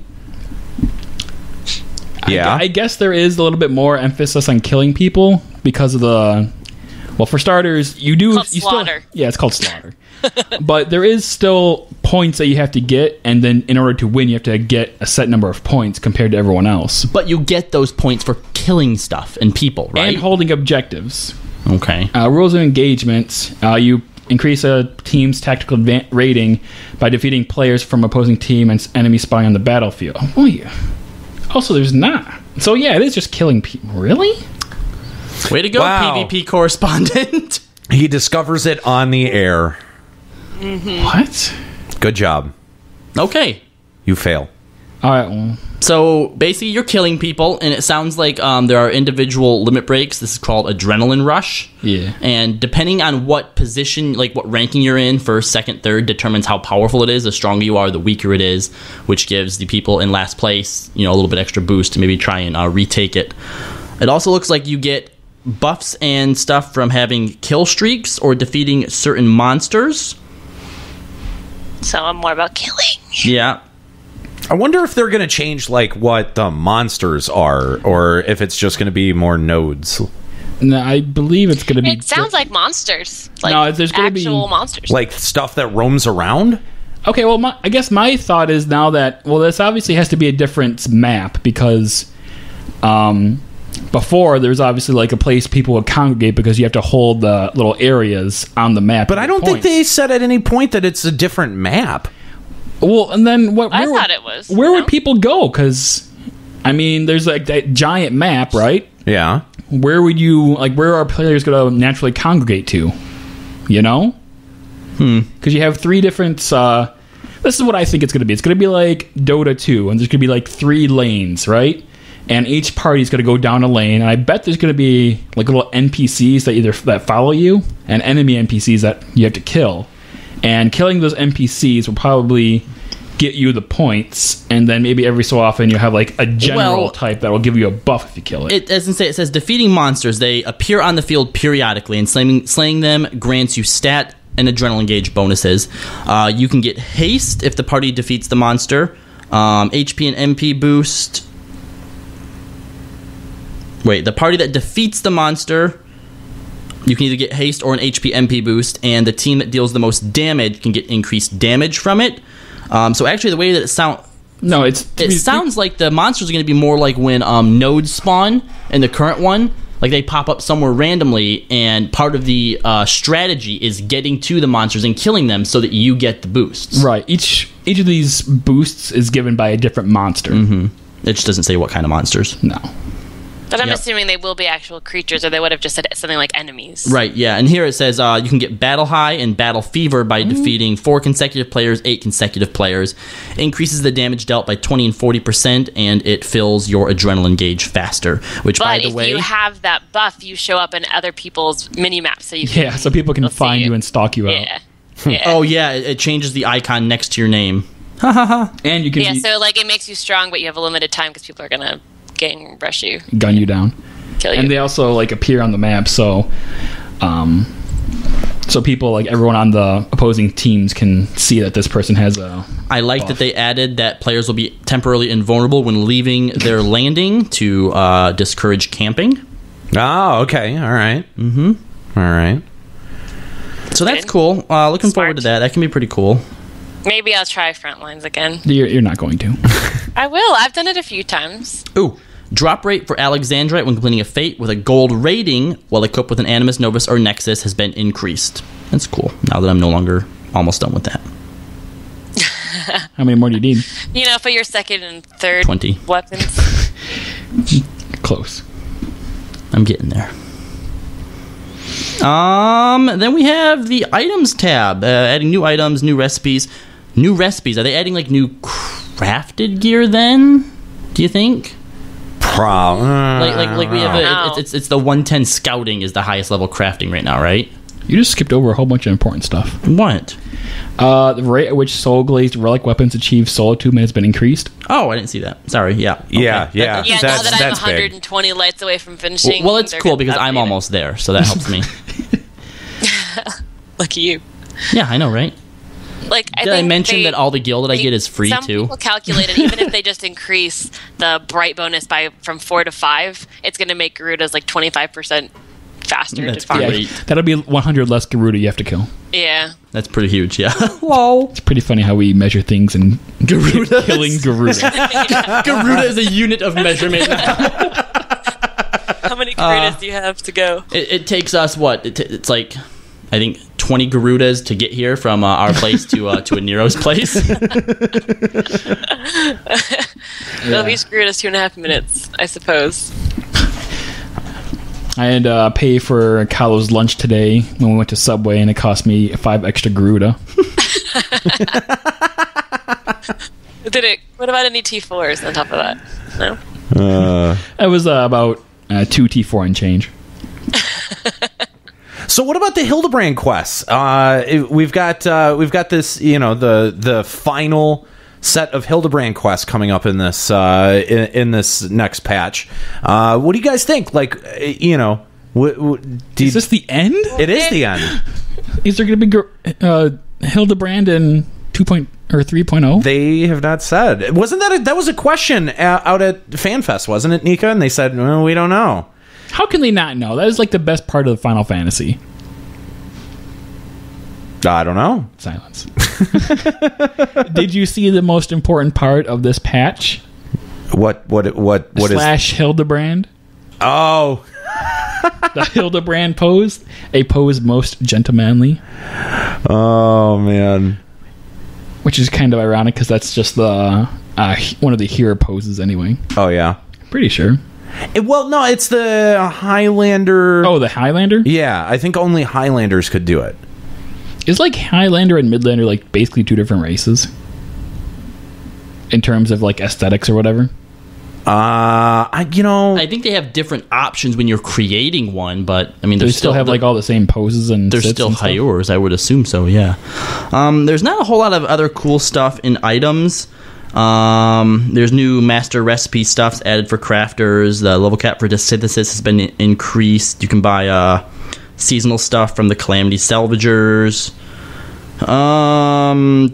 Yeah. I guess there is a little bit more emphasis on killing people because of the. Well, for starters, you do. Called You slaughter. Still, yeah, it's called slaughter. But there is still points that you have to get, and then in order to win, you have to get a set number of points compared to everyone else, But you get those points for killing stuff and people, right? and holding objectives. Okay. Rules of engagement. You increase a team's tactical rating by defeating players from opposing team and enemy spying on the battlefield. Oh, yeah. Also, there's not. So, yeah, it is just killing people. Really? Way to go, Wow. PvP correspondent. He discovers it on the air. What? Good job. Okay. You fail. All right, well, So basically, you're killing people, and it sounds like there are individual limit breaks. This is called Adrenaline Rush. yeah. And depending on what position, like what ranking you're in, first, second, third, determines how powerful it is. The stronger you are, the weaker it is, which gives the people in last place, a little bit extra boost to maybe try and retake it. It also looks like you get buffs and stuff from having kill streaks or defeating certain monsters. So I'm more about killing. Yeah. I wonder if they're going to change like what the monsters are, or if it's just going to be more nodes, No, I believe it's going to be. It sounds like monsters. Like No, there's gonna be- actual monsters. like stuff that roams around. Okay, well, I guess my thought is now that, well, this obviously has to be a different map because before there's obviously like a place people would congregate because you have to hold the little areas on the map. But I don't think they said at any point that it's a different map. Well, and then what? I where would- thought it was. Where no? would people go? Because I mean, there's like that giant map, right? Yeah. Where would you where are players going to naturally congregate to? You know? Because you have 3 different. This is what I think it's going to be. It's going to be like Dota 2, and there's going to be like 3 lanes, right? And each party's going to go down a lane, and I bet there's going to be like little NPCs that follow you, and enemy NPCs that you have to kill. And killing those NPCs will probably get you the points, and then maybe every so often you have like a general type that will give you a buff if you kill it. It says defeating monsters. They appear on the field periodically, and slaying them grants you stat and adrenaline gauge bonuses. You can get haste if the party defeats the monster. HP and MP boost. Wait, the party that defeats the monster, you can either get haste or an HP MP boost, and the team that deals the most damage can get increased damage from it. So actually, the way that it sounds... No, it sounds like the monsters are going to be more like when nodes spawn in the current one. Like, they pop up somewhere randomly, and part of the strategy is getting to the monsters and killing them so that you get the boosts. Right. Each of these boosts is given by a different monster. It just doesn't say what kind of monsters. No. But I'm assuming they will be actual creatures, or they would have just said something like enemies. Right, yeah. And here it says you can get Battle High and Battle Fever by defeating 4 consecutive players, 8 consecutive players. Increases the damage dealt by 20 and 40%, and it fills your adrenaline gauge faster. Which, by the way... But if you have that buff, you show up in other people's mini-maps. So you can, so people can find you and stalk you out. Yeah. Oh, yeah, it changes the icon next to your name. And you can... Yeah, so like it makes you strong, but you have a limited time because people are going to gang rush you, gun you down, kill you. And they also like appear on the map, so people, like everyone on the opposing teams, can see that this person has a I like that they added that players will be temporarily invulnerable when leaving their landing to discourage camping. Oh, okay. All right. All right. So that's cool. Looking forward to that. That can be pretty cool. Maybe I'll try Frontlines again. You're not going to. I will. I've done it a few times. Ooh. Drop rate for Alexandrite when completing a fate with a gold rating while equipped with an Animus, Novus, or Nexus has been increased. That's cool. Now that I'm no longer almost done with that. How many more do you need? You know, for your second and third 20 weapons. Close. I'm getting there. Then we have the items tab. Adding new items, new recipes. New recipes. Are they adding like new crafted gear then? Do you think? Like we have it's the 110 scouting is the highest level crafting right now, right? You just skipped over a whole bunch of important stuff. What? The rate at which soul glazed relic weapons achieve soul attunement has been increased. Oh, I didn't see that. Sorry. Yeah. Okay. Yeah. Now that I'm 120 lights away from finishing. Well, it's cool because I'm almost there, so that helps me. Lucky you. Yeah, I know, right? Like, Did I mention that all the gil that I get is free some too? People calculated even if they just increase the bright bonus from 4 to 5, it's going to make Garudas like 25% faster. That's to great. That'll be 100 less Garuda you have to kill. Yeah. That's pretty huge. Yeah. Whoa. It's pretty funny how we measure things in Garudas. Killing Garuda. Garuda is a unit of measurement. How many Garudas do you have to go? It takes us what? It's like, I think 20 Garudas to get here from our place to a Nero's place. Well, each Garuda's 2.5 minutes, I suppose. I had to pay for Kahlo's lunch today when we went to Subway, and it cost me 5 extra Garuda. What about any T4s on top of that? No? It was about 2 T4 and change. So what about the Hildebrand quests? We've got this, the final set of Hildebrand quests coming up in this in this next patch. What do you guys think? Like, is this the end? It is the end. Is there going to be Hildebrand in 2.0 or 3.0? They have not said. Wasn't that was a question out at FanFest, wasn't it, Nika? And they said, well, we don't know. How can they not know? That is like the best part of the Final Fantasy. I don't know. Silence. Did you see the most important part of this patch? What Slash Hildebrand. Oh. The Hildebrand pose. A pose most gentlemanly. Oh, man. Which is kind of ironic because that's just the one of the hero poses anyway. Oh yeah, pretty sure. No, it's the Highlander. Oh, the Highlander. Yeah, I think only Highlanders could do it. Is like Highlander and Midlander like basically two different races in terms of like aesthetics or whatever? I think they have different options when you're creating one, but I mean, they still have like all the same poses and they're still Hyors. I would assume so. Yeah. There's not a whole lot of other cool stuff in items. There's new master recipe stuffs added for crafters. The level cap for synthesis has been increased. You can buy seasonal stuff from the Calamity Salvagers. Your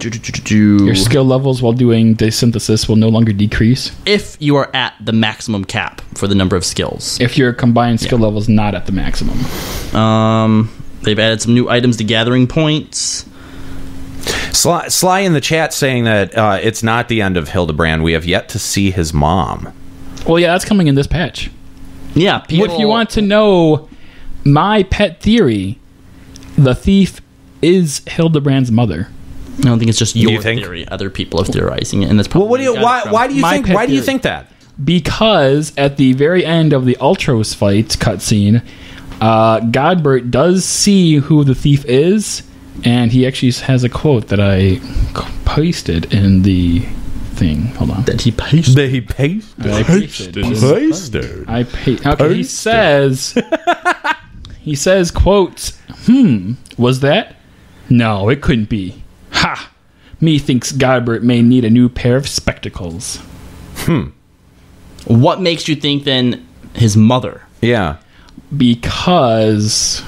skill levels while doing the synthesis will no longer decrease if you are at the maximum cap for the number of skills. If your combined skill level is not at the maximum. They've added some new items to gathering points. Sly in the chat saying that it's not the end of Hildebrand. We have yet to see his mom. Well, yeah, that's coming in this patch. Yeah. If you want to know my pet theory, the thief is Hildebrand's mother. I don't think it's just your theory. Other people are theorizing it, and that's probably why do you think that? Because at the very end of the Ultros fight cutscene, Godbert does see who the thief is, and he actually has a quote that I pasted in the thing. Hold on. That he pasted. Okay, he says, quote, was that? No, it couldn't be. Ha! Me thinks Godbert may need a new pair of spectacles. What makes you think then his mother? Yeah. Because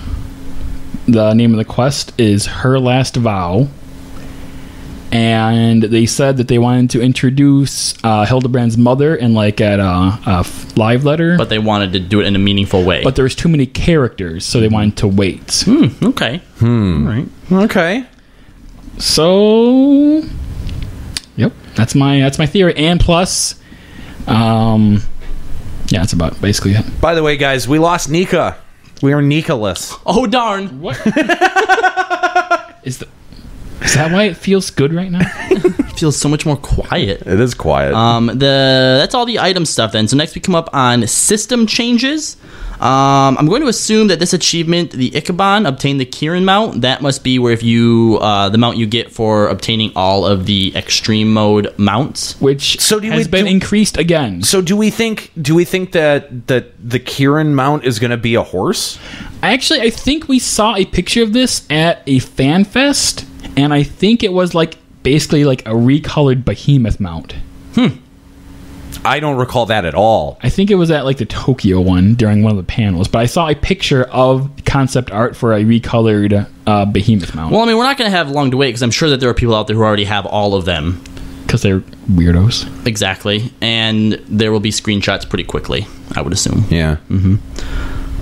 the name of the quest is Her Last Vow. And they said that they wanted to introduce Hildebrand's mother in like at a live letter. But they wanted to do it in a meaningful way. But there's too many characters, so they wanted to wait. Okay. All right. Okay. So, yep, that's my theory. And plus, yeah, that's about basically it. By the way, guys, we lost Nika. We are Nika-less. Oh darn! What? Is that why it feels good right now? It feels so much more quiet. It is quiet. That's all the item stuff then. So next we come up on system changes. I'm going to assume that this achievement, the Ichabod, obtain the Kieran mount. That must be where if you the mount you get for obtaining all of the extreme mode mounts, which has been increased again. So do we think that the Kieran mount is going to be a horse? Actually, I think we saw a picture of this at a fan fest, and I think it was like basically like a recolored behemoth mount. I don't recall that at all. I think it was at like the Tokyo one during one of the panels, but I saw a picture of concept art for a recolored behemoth mount. Well, I mean, we're not going to have long to wait because I'm sure that there are people out there who already have all of them. Because they're weirdos. Exactly. And there will be screenshots pretty quickly, I would assume. Yeah.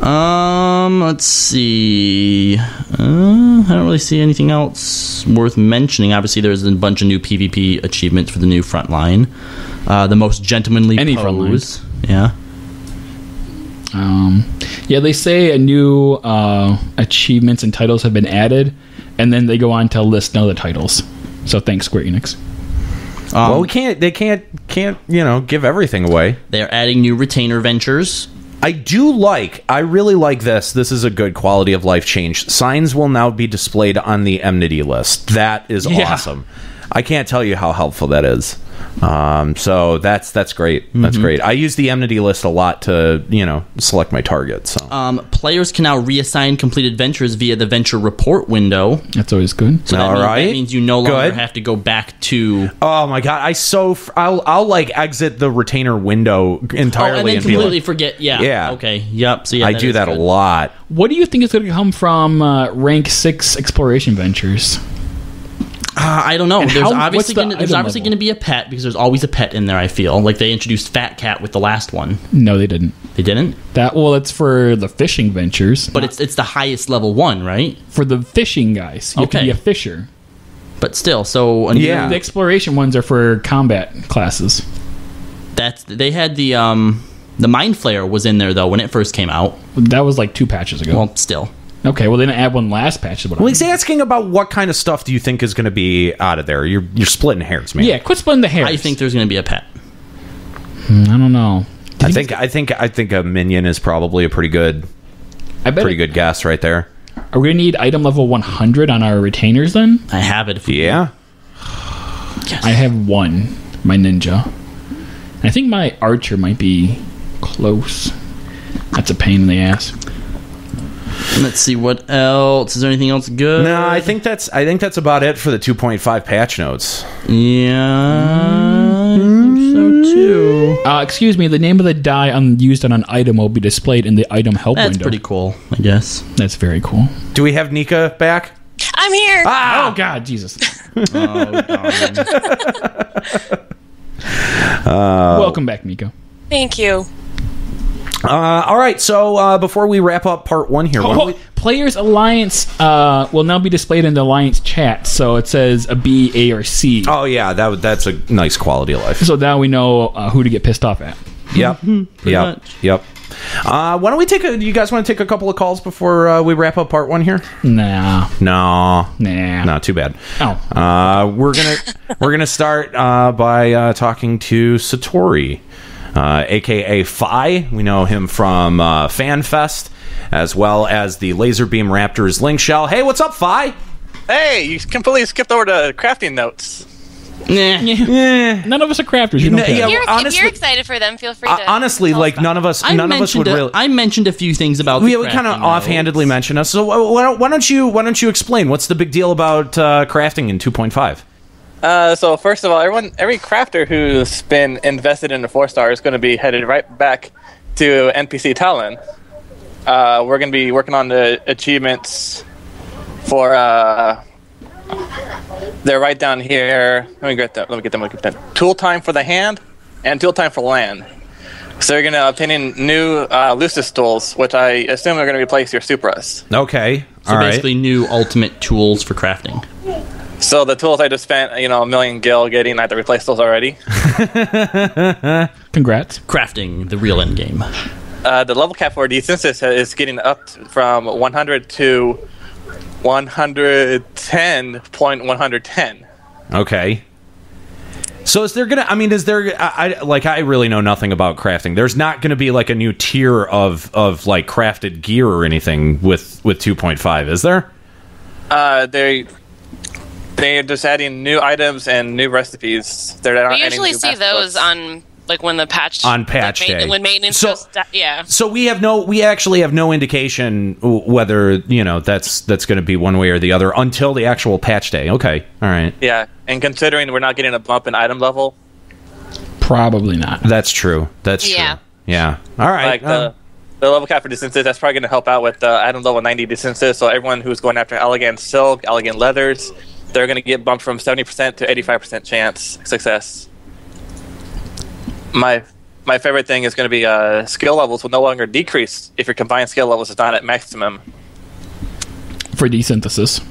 Let's see. I don't really see anything else worth mentioning. Obviously, there's a bunch of new PvP achievements for the new frontline. The most gentlemanly pose. Yeah. Yeah, they say a new achievements and titles have been added, and then they go on to list other titles. So thanks, Square Enix. Well, they can't give everything away. They're adding new retainer ventures. I really like this. This is a good quality of life change. Signs will now be displayed on the enmity list. That is awesome. I can't tell you how helpful that is. So that's great. That's great. I use the enmity list a lot to, select my target. So players can now reassign completed ventures via the venture report window. That's always good. So that means you no longer have to go back to. Oh my god! I'll like exit the retainer window entirely and then and completely forget. Yeah. Okay. Yep. So yeah, I do that a lot. What do you think is going to come from rank 6 exploration ventures? I don't know. And There's obviously going to be a pet because there's always a pet in there. I feel like they introduced Fat Cat with the last one. No, they didn't. They didn't. It's for the fishing ventures, but it's the highest level one, right? For the fishing guys, you have to be a fisher. But still, so the exploration ones are for combat classes. They had the Mind Flayer was in there though when it first came out. That was like 2 patches ago. Well, still. Okay, well, they didn't add one last patch. Well, he's asking about what kind of stuff do you think is going to be out of there. You're splitting hairs, man. Yeah, quit splitting the hairs. I think there's going to be a pet. I don't know. I think a minion is probably a pretty good guess right there. Are we gonna need item level 100 on our retainers then? I have it. Yeah. Yes. I have one. My ninja. I think my archer might be close. That's a pain in the ass. Let's see what else. Is there anything else good? No, I think that's about it for the 2.5 patch notes. Yeah, I think so too. Excuse me. The name of the die used on an item will be displayed in the item help window. That's pretty cool, I guess. That's very cool. Do we have Nika back? I'm here. Oh God, Jesus! Oh, Welcome back, Miko. Thank you. All right, so before we wrap up part 1 here, Players Alliance will now be displayed in the Alliance chat, so it says a B, A, or C. Oh yeah, that's a nice quality of life. So now we know who to get pissed off at. Yep. Yep. Why don't we do you guys want to take a couple of calls before we wrap up part 1 here? Nah. No, too bad. Oh. We're gonna start by talking to Satori, aka Phi. We know him from FanFest, as well as the Laserbeam Raptors Link Shell. Hey, what's up, Phi? Hey, you completely skipped over to crafting notes. None of us are crafters. You don't care. If you're excited for them, feel free to. Honestly, like none of us would really. I mentioned a few things about. We kind of offhandedly mentioned us. So why don't you explain what's the big deal about crafting in 2.5? So first of all, every crafter who's been invested in the 4-star is going to be headed right back to NPC Talon. We're going to be working on the achievements for. They're right down here. Let me get them. Tool time for the hand and tool time for land. So you're going to obtaining new Lucis tools, which I assume are going to replace your Supras. Okay. So basically new ultimate tools for crafting. So the tools I just spent, a million gil getting, I have to replace those already. Congrats. Crafting, the real end game. The level cap for Desynthesis is getting up from 100 to 110.110. Okay. So is there I really know nothing about crafting. There's not going to be like a new tier of like crafted gear or anything with 2.5, is there? They're just adding new items and new recipes. We usually see those on like when the patch day, when maintenance So we actually have no indication whether that's going to be one way or the other until the actual patch day. Okay, all right. Yeah, and considering we're not getting a bump in item level, probably not. That's true. That's true. Yeah. All right. Like the level cap for Desynthesis, that's probably going to help out with item level 90 Desynthesis. So everyone who's going after elegant silk, elegant leathers, they're going to get bumped from 70% to 85% chance success. My favorite thing is going to be skill levels will no longer decrease if your combined skill levels is not at maximum. For Desynthesis.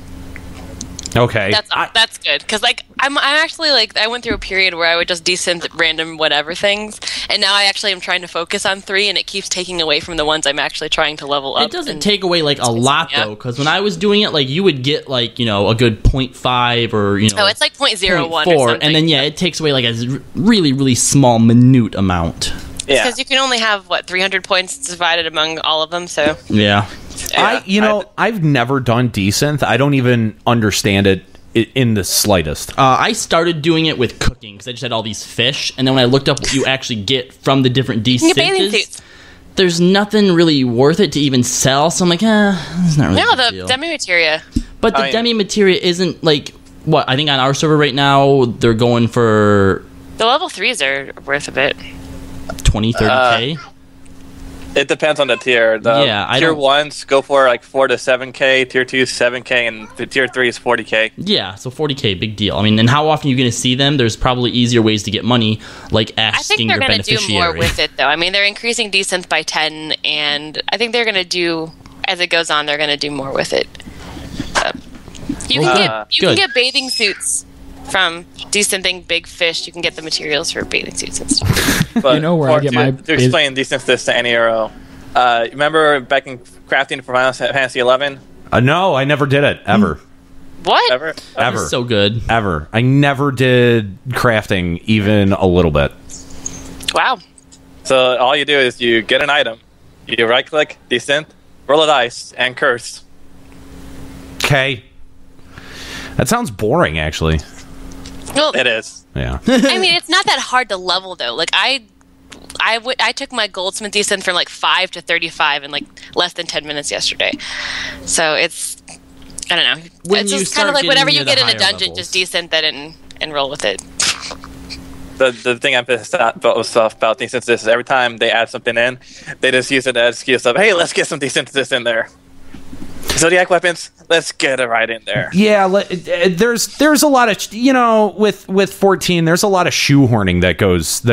Okay. That's good, because I'm actually I went through a period where I would just desynth random whatever things, and now I actually am trying to focus on 3, and it keeps taking away from the ones I'm actually trying to level up. It doesn't take away a lot though, because when I was doing it, you would get a good 0.5 or Oh, it's like 0.01 or 0.4, something. and then it takes away a really really small minute amount. Yeah. Because you can only have 300 points divided among all of them. So yeah. I've never done desynth. I don't even understand it in the slightest. I started doing it with cooking because I just had all these fish, and then when I looked up what you actually get from the different desynths, there's nothing really worth it to even sell. So I'm like, it's not really. No, the demi materia. But the demi materia isn't what I think on our server right now they're going for. The level 3s are worth a bit. 20-30K. It depends on the tier. Tier 1s go for 4 to 7K, tier 2 7K, and tier 3 is 40K. Yeah, so 40K, big deal. I mean, and how often are you going to see them? There's probably easier ways to get money, like asking your beneficiary. I think they're going to do more with it, though. I mean, they're increasing desynth by 10, and I think they're going to do, as it goes on, they're going to do more with it. You can get bathing suits from desynthing big fish. You can get the materials for bathing suits and stuff. But where I get my to explain desynthesis to NARO. Remember back in crafting for Final Fantasy 11? No, I never did it ever. What? Ever? Ever. So good. Ever. I never did crafting even a little bit. Wow. So all you do is you get an item, you right-click, desynth, roll a dice, and curse. Okay. That sounds boring, actually. Well, It is. Yeah. I mean, it's not that hard to level though. Like I took my goldsmith descent from like 5 to 35 in like less than 10 minutes yesterday. So it's, I don't know. When It's you just kind start of like whatever getting you near get the in a higher dungeon, levels. just descent that and roll with it. The thing I'm pissed off about desynthesis is every time they add something in, they just use it as excuse of, hey, let's get some desynthesis in there. Zodiac weapons, let's get it right in there. Yeah, there's a lot of, with 14, there's a lot of shoehorning that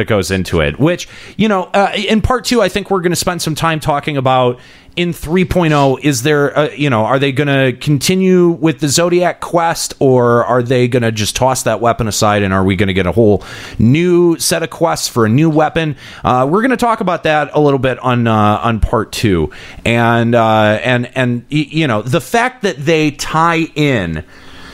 goes into it, which, in part 2, I think we're going to spend some time talking about in 3.0. Is there, are they going to continue with the Zodiac quest, or are they going to just toss that weapon aside, and are we going to get a whole new set of quests for a new weapon? We're going to talk about that a little bit on part 2, and the fact that they tie in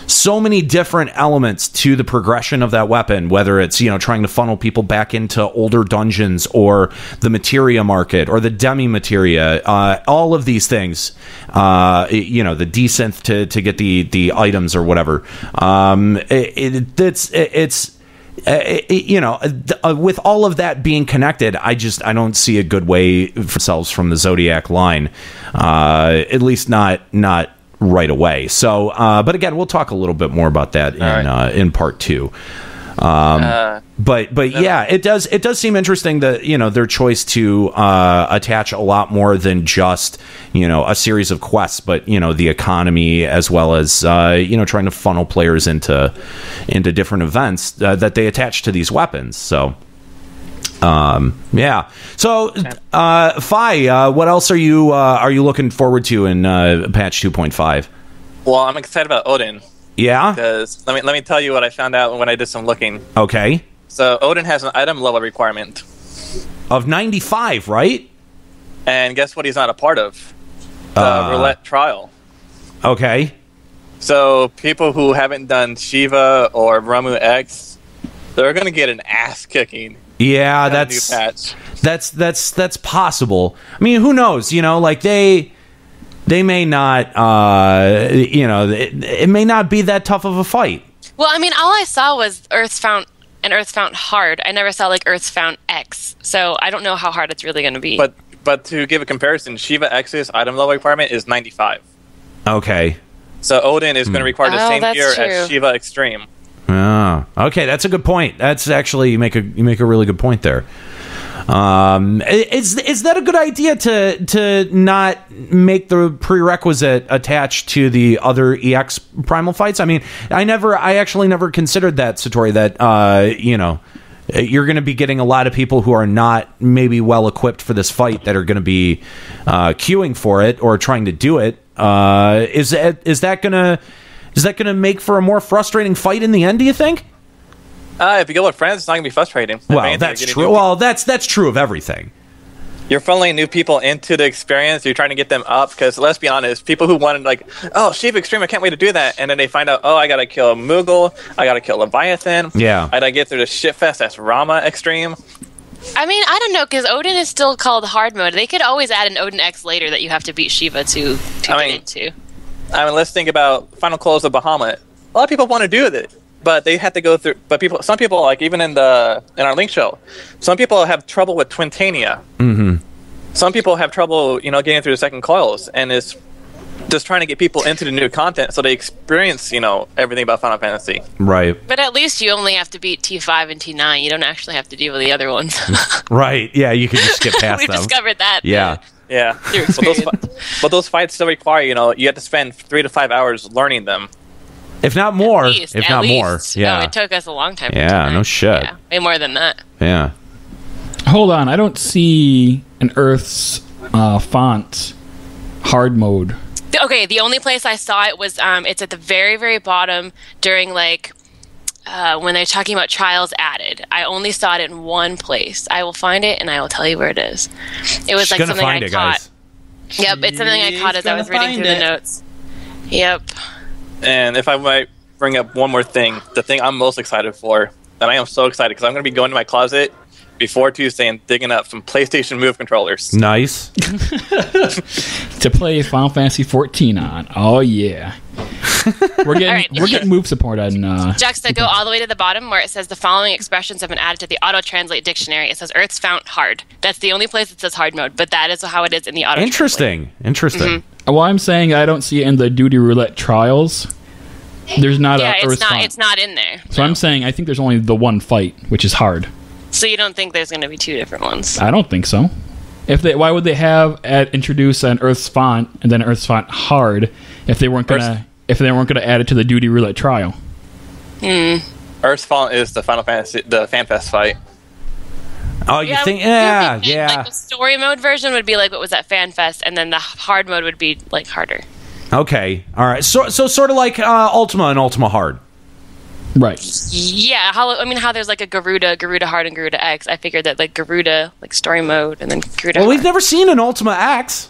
so many different elements to the progression of that weapon, whether it's, trying to funnel people back into older dungeons or the materia market or the demi materia, all of these things, the desynth to get the items or whatever. With all of that being connected, I don't see a good way for themselves from the Zodiac line, at least not right away. So, but again, we'll talk a little bit more about that in part 2. But yeah, it does seem interesting that their choice to attach a lot more than just a series of quests, but the economy, as well as trying to funnel players into different events that they attach to these weapons. So. Yeah. So, Fi, what else are you looking forward to in patch 2.5? Well, I'm excited about Odin. Yeah. Because let me tell you what I found out when I did some looking. Okay. So Odin has an item level requirement of 95, right? And guess what? He's not a part of the roulette trial. Okay. So people who haven't done Shiva or Ramu X, they're gonna get an ass kicking. Yeah, that's possible. I mean, who knows? They may not. It may not be that tough of a fight. Well, I mean, all I saw was Earth's Fount and Earth's Fount hard. I never saw like Earth's Fount X, so I don't know how hard it's really going to be. But to give a comparison, Shiva X's item level requirement is 95. Okay. So Odin is going to require the same gear true. as Shiva Extreme. Oh, okay, that's a good point. That's actually you make a really good point there. Is that a good idea to not make the prerequisite attached to the other EX primal fights? I mean, I actually never considered that, Satori, that you're going to be getting a lot of people who are not maybe well equipped for this fight that are going to be queuing for it or trying to do it. Is that going to make for a more frustrating fight in the end, do you think? If you go with friends, it's not going to be frustrating. Well, that's true. Well, that's true of everything. You're funneling new people into the experience. You're trying to get them up because, let's be honest, people who wanted Shiva Extreme, I can't wait to do that. And then they find out, I got to kill Moogle. I got to kill Leviathan. Yeah. I got to get through the shitfest. That's Rama Extreme. I mean, I don't know, because Odin is still called hard mode. They could always add an Odin X later that you have to beat Shiva to get into. I mean, let's think about Final Close of Bahamut. A lot of people want to do it, but they have to go through. But some people, like even in our link show, some people have trouble with Twintania. Mm-hmm. Some people have trouble, getting through the second coils, and it's just trying to get people into the new content so they experience, everything about Final Fantasy. Right. But at least you only have to beat T5 and T9. You don't actually have to deal with the other ones. Right. Yeah, you can just skip past We've them. discovered that. Yeah. Yeah. But those fights still require, you have to spend 3 to 5 hours learning them. If not more. At least. Yeah. No, it took us a long time. Yeah, no shit. Yeah, way more than that. Yeah. Hold on, I don't see an Earth's font hard mode. Okay, the only place I saw it was it's at the very, very bottom during when they're talking about trials added. I only saw it in one place. I will find it and I will tell you where it is. It was She's like gonna something find I it, caught. guys. Yep, it's something I caught as I was reading through the notes. Yep. And if I might bring up one more thing, the thing I'm most excited for, and I am so excited because I'm going to be going to my closet before Tuesday and digging up some PlayStation Move controllers. Nice. To play Final Fantasy 14 on. Oh, yeah. We're getting move support on... Juxta, go all the way to the bottom where it says the following expressions have been added to the auto-translate dictionary. It says Earth's fount hard. That's the only place that says hard mode, but that is how it is in the auto-translate. Interesting. Well, I'm saying I don't see it in the Duty Roulette trials. There's not a Earth font. It's not in there. So I'm saying I think there's only the one fight, which is hard. So you don't think there's going to be two different ones? I don't think so. Why would they have introduce an Earth's font and then Earth's font hard if they weren't gonna add it to the Duty Roulette trial? Earth's font is the Final Fantasy, the FanFest fight. Oh, you think? Yeah. Like the story mode version would be like what was that FanFest, and then the hard mode would be like harder. Okay, all right. So sort of like Ultima and Ultima Hard. Right. Yeah, how there's like a Garuda Hard, and Garuda X. I figured that like Garuda, like story mode, and then Garuda Hard. We've never seen an Ultima X.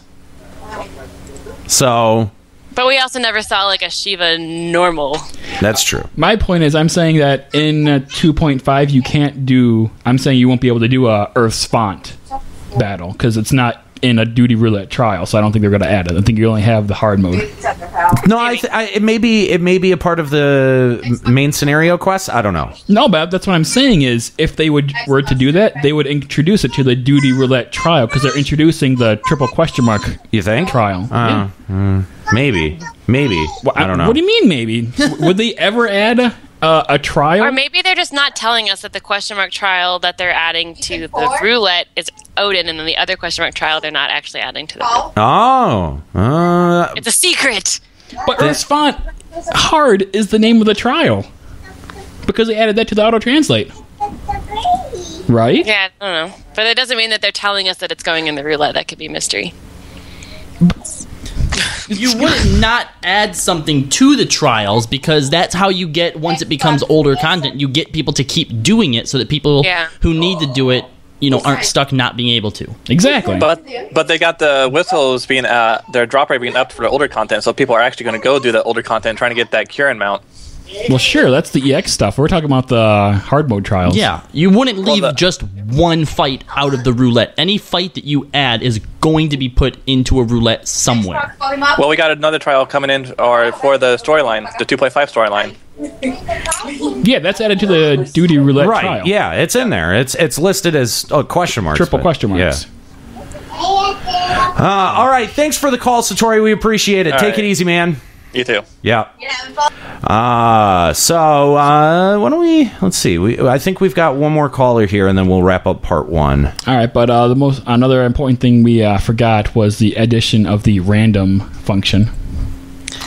So... But we also never saw like a Shiva normal. That's true. My point is, I'm saying that in 2.5 you can't do... I'm saying you won't be able to do a Earth's font battle, because it's not in a Duty Roulette trial, so I don't think they're going to add it. I think you only have the hard mode. No, it may be a part of the main scenario quest. I don't know. No, but that's what I'm saying is if they were to do that, they would introduce it to the Duty Roulette trial because they're introducing the triple question mark. You think? Trial. Maybe. Well, I don't know. What do you mean maybe? Would they ever add a trial? Or maybe they're just not telling us that the question mark trial that they're adding to the roulette is Odin, and then the other question mark trial they're not actually adding to the roulette. Oh. It's a secret. But Earth's font hard is the name of the trial because they added that to the auto-translate. Right? Yeah, I don't know. But that doesn't mean that they're telling us that it's going in the roulette. That could be mystery. You wouldn't not add something to the trials because that's how you get, once it becomes older content, you get people to keep doing it so that people who need to do it, aren't stuck not being able to. Exactly. But they got the whistles being, their drop rate being upped for the older content, so people are actually going to go do the older content trying to get that Kieran mount. Well, sure, that's the EX stuff. We're talking about the hard mode trials. Yeah, you wouldn't leave just one fight out of the roulette. Any fight that you add is going to be put into a roulette somewhere. Well, we got another trial coming in for the storyline, the 2.5 storyline. Yeah, that's added to the Duty Roulette trial. Right, yeah, it's in there. It's listed as question marks. Triple question marks. Yeah. All right, thanks for the call, Satori. We appreciate it. Take it easy, man. You too. Yeah. So why don't we? Let's see. I think we've got one more caller here, and then we'll wrap up part one. All right, but another important thing we forgot was the addition of the random function.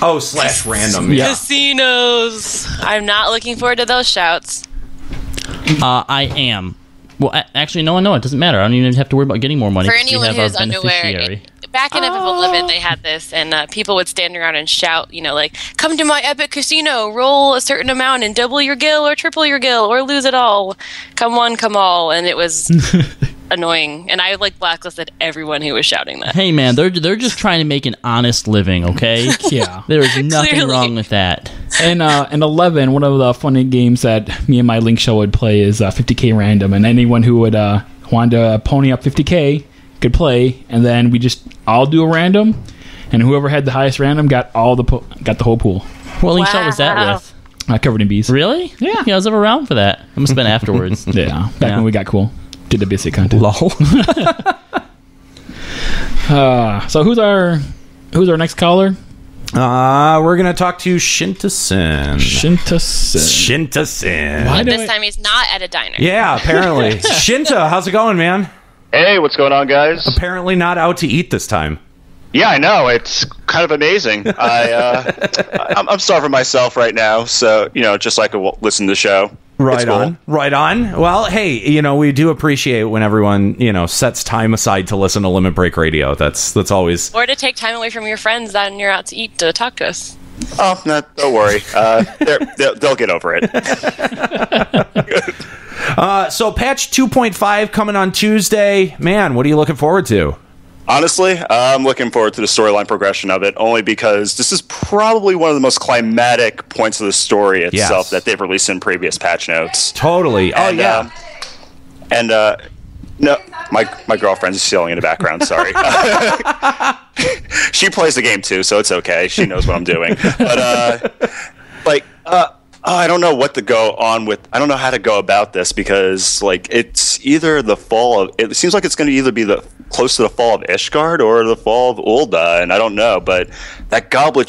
Oh, /random. Yeah. Casinos. I'm not looking forward to those shouts. I am. Well, actually, no, it doesn't matter. I don't even have to worry about getting more money. For anyone who's unaware, back in FF11, they had this, and people would stand around and shout, like, come to my epic casino, roll a certain amount and double your gil or triple your gil or lose it all. Come one, come all. And it was annoying. And I, blacklisted everyone who was shouting that. Hey, man, they're just trying to make an honest living, okay? Yeah. There is nothing wrong with that. And in 11, one of the funny games that me and my Link show would play is 50K random. And anyone who would want to pony up 50K could play, and then we just all do a random, and whoever had the highest random got the whole pool. What Link shot was that with? Covered in bees. Really? Yeah. I was ever around for that. I must have been afterwards. Yeah, back when we got cool. Did the basic content. Lol. So who's our next caller? We're gonna talk to Shinta-san. This time he's not at a diner. Yeah, apparently. Shinta, how's it going, man? Hey, what's going on, guys? Apparently not out to eat this time. Yeah, I know. It's kind of amazing. I'm starving myself right now, so, just so I can listen to the show. Right on. Right on. Well, hey, we do appreciate when everyone, sets time aside to listen to Limit Break Radio. That's always... Or to take time away from your friends when you're out to eat to talk to us. Oh, no, don't worry. They'll get over it. So patch 2.5 coming on Tuesday. Man, what are you looking forward to? Honestly, I'm looking forward to the storyline progression of it, only because this is probably one of the most climatic points of the story itself that they've released in previous patch notes. Totally. And, no, my girlfriend's yelling in the background. Sorry. She plays the game too, so it's okay. She knows what I'm doing. But I don't know what to go on with. I don't know how to go about this because it's either the fall of. It seems like it's going to either be close to the fall of Ishgard or the fall of Ul'dah, and I don't know. But that goblet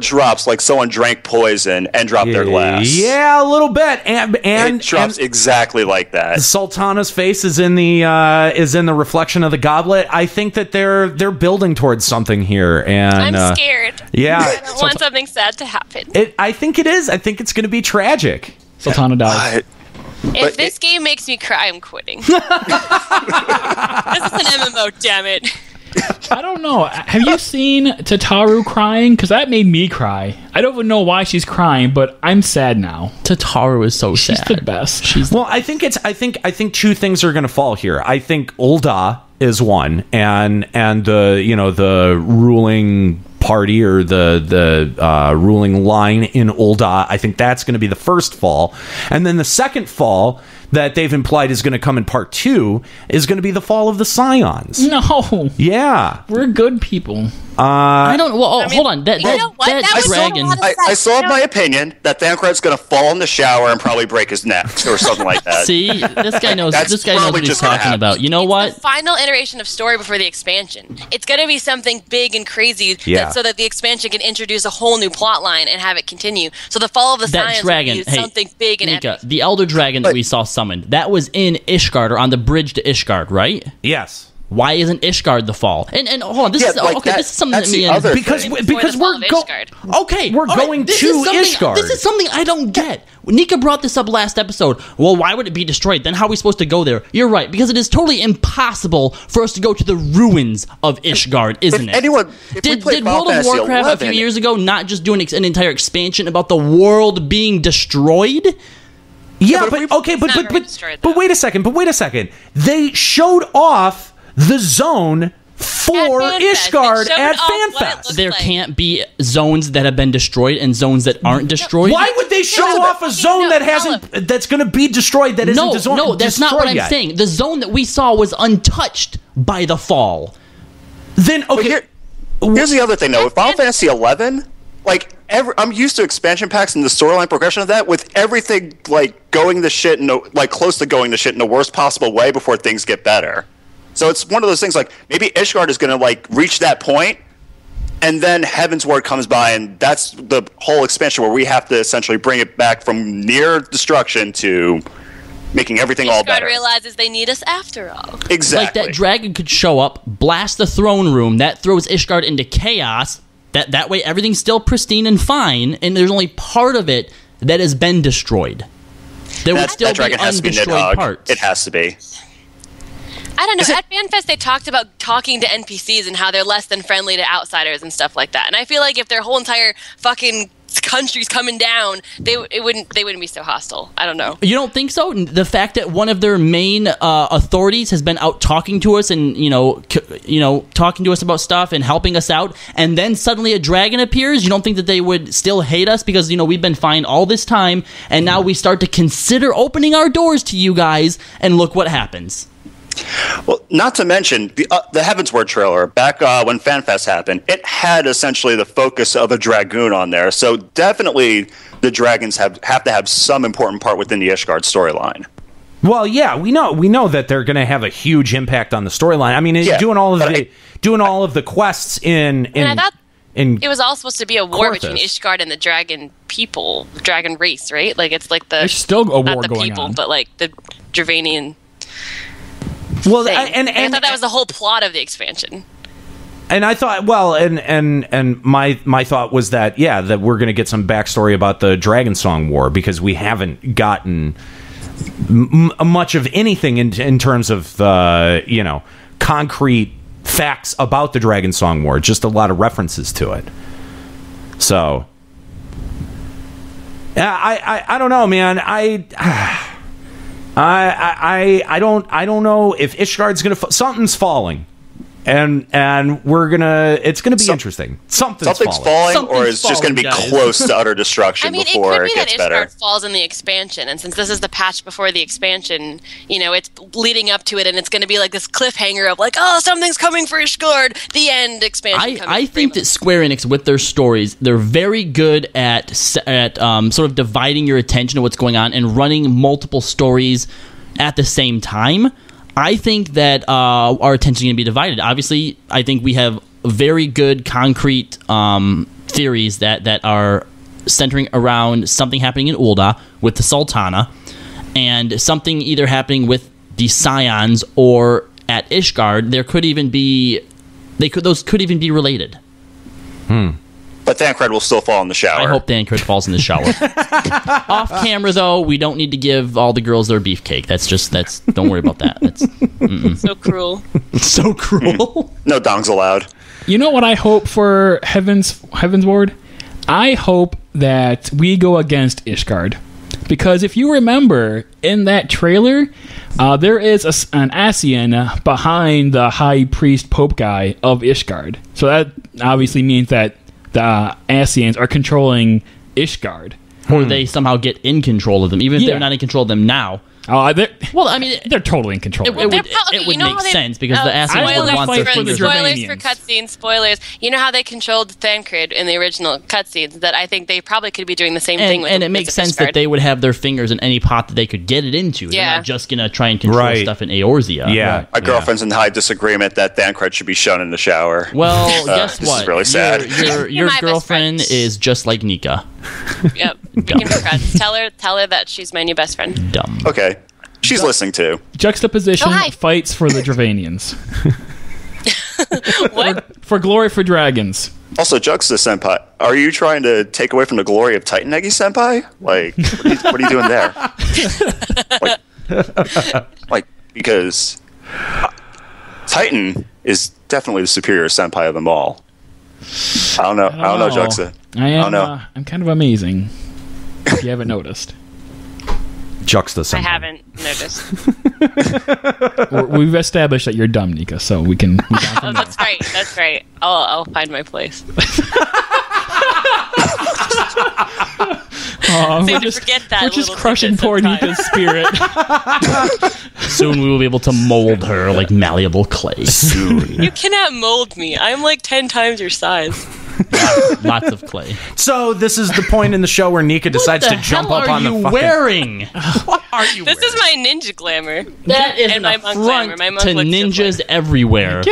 drops like someone drank poison and dropped their glass. Yeah, a little bit, and it drops exactly like that. Sultana's face is in the reflection of the goblet. I think that they're building towards something here, and I'm scared. Yeah, I don't want something sad to happen. I think it is. I think it's going to be tragic. Sultana dies. If this game makes me cry, I'm quitting. This is an MMO, damn it. I don't know. Have you seen Tataru crying? Because that made me cry. I don't even know why she's crying, but I'm sad now. Tataru is so sad. She's the best. I think two things are going to fall here. I think Ul'dah is one, and the ruling party or the ruling line in Ul'dah. I think that's going to be the first fall, and then the second fall that they've implied is going to come in part 2 is going to be the fall of the Scions. No. Yeah. We're good people. I don't. Well, hold on. That dragon. I still have my opinion that Thancred's going to fall in the shower and probably break his neck or something like that. See, this guy knows. This guy knows what he's talking about. You know what? The final iteration of story before the expansion. It's going to be something big and crazy, so that the expansion can introduce a whole new plot line and have it continue. So the fall of the Scions dragon, will be something big and Nika, epic. the Elder Dragon that we saw summoned, that was in Ishgard or on the bridge to Ishgard, right? Yes. Why isn't Ishgard the fall? And hold on, this is something that me and because we're going to Ishgard. This is something I don't get. Nika brought this up last episode. Well, why would it be destroyed? Then how are we supposed to go there? You're right, because it is totally impossible for us to go to the ruins of Ishgard, isn't it? Did World of Warcraft a few years ago not just do an entire expansion about the world being destroyed? Yeah, but wait a second. They showed off the zone for Ishgard at FanFest. There can't be zones that have been destroyed and zones that aren't destroyed. Why would they show off a zone that's going to be destroyed that isn't destroyed? No, that's not what I'm saying. The zone that we saw was untouched by the fall. Then here's the other thing though. With Final Fantasy 11, I'm used to expansion packs and the storyline progression of that, with everything going to shit close to going to shit in the worst possible way before things get better. So it's one of those things maybe Ishgard is going to reach that point, and then Heaven's Word comes by, and that's the whole expansion where we have to essentially bring it back from near destruction to making everything all better. Ishgard realizes they need us after all. Exactly. That dragon could show up, blast the throne room, that throws Ishgard into chaos. That way everything's still pristine and fine, and there's only part of it that has been destroyed. There would still be undestroyed parts. It has to be. I don't know. At FanFest, they talked about talking to NPCs and how they're less than friendly to outsiders and stuff like that. And I feel like if their whole entire fucking country's coming down, they wouldn't be so hostile. I don't know. You don't think so? The fact that one of their main authorities has been out talking to us and talking to us about stuff and helping us out, and then suddenly a dragon appears. You don't think that they would still hate us because we've been fine all this time, and now we start to consider opening our doors to you guys, and look what happens. Well, not to mention the Heaven's Word trailer back when FanFest happened. It had essentially the focus of a dragoon on there, so definitely the dragons have to have some important part within the Ishgard storyline. Well, yeah, we know that they're going to have a huge impact on the storyline. I mean, doing all of the quests in. And I thought it was all supposed to be a war Corthus. between Ishgard and the dragon people, the dragon race, right? It's like There's still a war not the going people, on. but the Dravanian. Well, and I thought that was the whole plot of the expansion. And I thought, and my thought was that that we're going to get some backstory about the Dragon Song War, because we haven't gotten much of anything in terms of concrete facts about the Dragon Song War. Just a lot of references to it. So, yeah, I don't know, man. I don't know if Ishgard's gonna something's falling. and it's gonna be interesting. Something's falling, or it's just going to be close to utter destruction I mean, before it could it be gets that better. Ishgard falls in the expansion, and since this is the patch before the expansion, it's leading up to it, and it's going to be like this cliffhanger of like, oh, something's coming for Ishgard. The end expansion. I think that Square Enix, with their stories, they're very good at sort of dividing your attention to what's going on and running multiple stories at the same time. I think that our attention is going to be divided. Obviously, I think we have very good concrete theories that are centering around something happening in Ul'dah with the Sultana, and something either happening with the Scions or at Ishgard. There could even be those could even be related. But Thancred will still fall in the shower. I hope Thancred falls in the shower. Off camera, though, we don't need to give all the girls their beefcake. That's don't worry about that. That's so cruel. So cruel. No dongs allowed. You know what I hope for Heaven's Ward? I hope that we go against Ishgard. Because if you remember, in that trailer, there is an Ascian behind the High Priest Pope guy of Ishgard. So that obviously means that the Ascians are controlling Ishgard. Or they somehow get in control of them, even if they're not in control of them now. Well, I mean, they're totally in control. It would make sense because the Ascians would want their fingers. Spoilers for cutscenes. Spoilers. You know how they controlled Thancred in the original cutscenes? That I think they probably could be doing the same thing with. And it makes sense that they would have their fingers in any pot that they could get it into. They're not just gonna try and control stuff in Eorzea. Yeah, my girlfriend's in high disagreement that Thancred should be shown in the shower. Well, guess this what? is really sad. Your girlfriend is just like Nika. Yep. We can be friends. Tell her that she's my new best friend. Dumb. Okay. She's listening too. Juxtaposition fights for the Dravanians. What? For glory for dragons. Also, Juxta Senpai, are you trying to take away from the glory of Titan Eggy Senpai? Like, what are you doing there? Like, because Titan is definitely the superior senpai of them all. I don't know, Juxta. I don't know. I'm kind of amazing. If you haven't noticed. Juxta Senpai. I haven't noticed. We've established that you're dumb, Nika, so we can move on from there. That's right. I'll find my place. Forget that. We're just crushing poor Nika's spirit. Soon we will be able to mold her like malleable clay. Soon. You cannot mold me. I'm like 10 times your size. Lots of clay. So this is the point in the show where Nika decides to jump up on the fucking... wearing? What are you This is my ninja glamour. That is and my monk glamour. My monk to looks ninjas everywhere.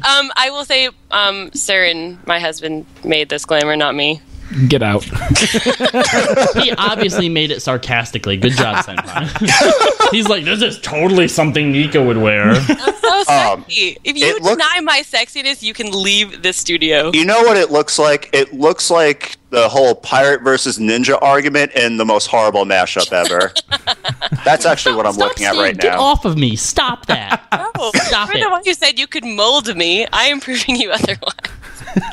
I will say, Saren, my husband, made this glamour, not me. Get out. He obviously made it sarcastically. Good job, Senpai. He's like, this is totally something Nika would wear. I'm so sexy. If you deny my sexiness, you can leave this studio. You know what it looks like? It looks like the whole pirate versus ninja argument in the most horrible mashup ever. That's actually what I'm looking at right now. Get off of me. Stop that. No, Stop it. When you said you could mold me, I am proving you otherwise.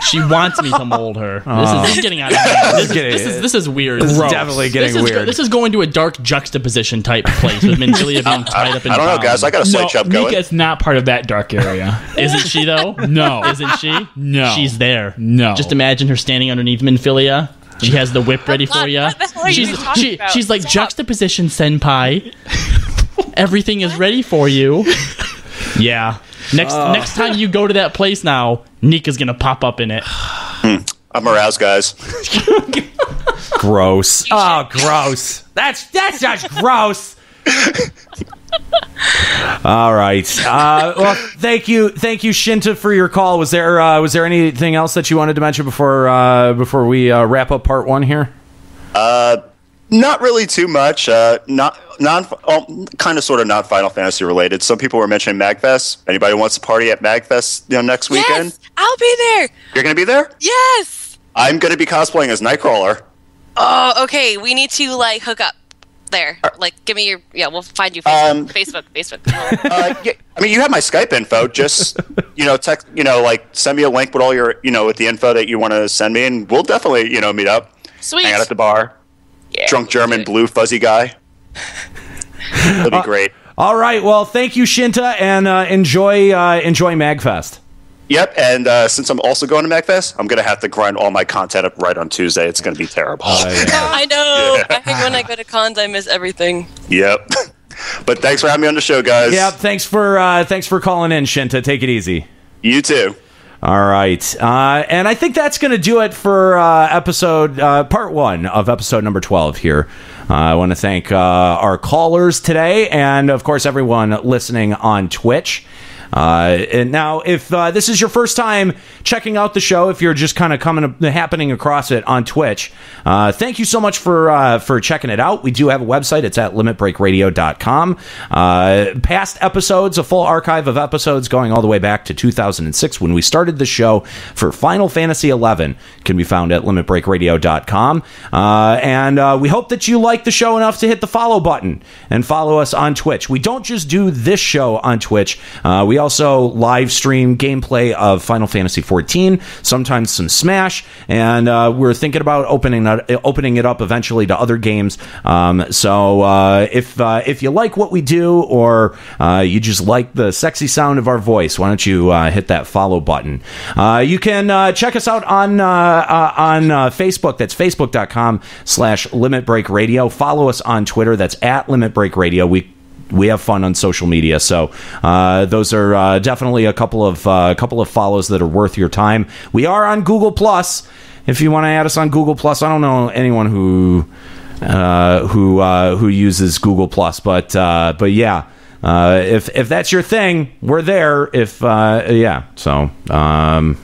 She wants me to mold her. This is getting out of hand. This is weird. This is definitely getting weird. This is going to a dark juxtaposition type place with Minfilia being tied up in I don't know, guys. I got a slight chub going. Nika's not part of that dark area. Isn't she, though? No. Isn't she? No. She's there. No. Just imagine her standing underneath Minfilia. She has the whip ready for you. What the hell are you talking about? She's like, juxtaposition, senpai. Everything is ready for you. Yeah. Next time you go to that place now, Nika's gonna pop up in it. I'm aroused, guys. Gross. Oh, gross. That's just gross. All right. Well, thank you, Shinta, for your call. Was there anything else that you wanted to mention before we wrap up part one here? Not really too much. Kind of sort of not Final Fantasy related. Some people were mentioning MagFest. Anybody wants to party at MagFest next weekend? Yes, I'll be there. You're going to be there? Yes. I'm going to be cosplaying as Nightcrawler. Oh, okay. We need to hook up there. Give me your we'll find you Facebook. Yeah, I mean, you have my Skype info. Just text. Send me a link with all your with the info that you want to send me, and we'll definitely meet up. Sweet. Hang out at the bar. Yeah, drunk German blue fuzzy guy. It'll be great. All right. Well, thank you, Shinta, and enjoy MagFest. Yep, and since I'm also going to MagFest, I'm going to have to grind all my content up right on Tuesday. It's going to be terrible. I know. Yeah. I think when I go to cons, I miss everything. Yep. But thanks for having me on the show, guys. Yeah, thanks for calling in, Shinta. Take it easy. You too. All right. And I think that's going to do it for part 1 of episode number 12 here. I want to thank our callers today and, of course, everyone listening on Twitch. And now, if this is your first time checking out the show, if you're just kind of happening across it on Twitch, thank you so much for checking it out. We do have a website. It's at limitbreakradio.com. Past episodes, a full archive of episodes going all the way back to 2006 when we started the show for Final Fantasy XI can be found at limitbreakradio.com. And we hope that you like the show enough to hit the follow button and follow us on Twitch. We don't just do this show on Twitch. We also live stream gameplay of Final Fantasy XIV, sometimes some Smash, and we're thinking about opening it up eventually to other games. So if you like what we do, or you just like the sexy sound of our voice, why don't you hit that follow button? You can check us out on Facebook. That's facebook.com/limitbreakradio. Follow us on Twitter. That's at limitbreakradio. We have fun on social media, so those are definitely a couple of follows that are worth your time. We are on Google Plus. If you want to add us on Google Plus, I don't know anyone who uses Google Plus, but yeah. If that's your thing, we're there. So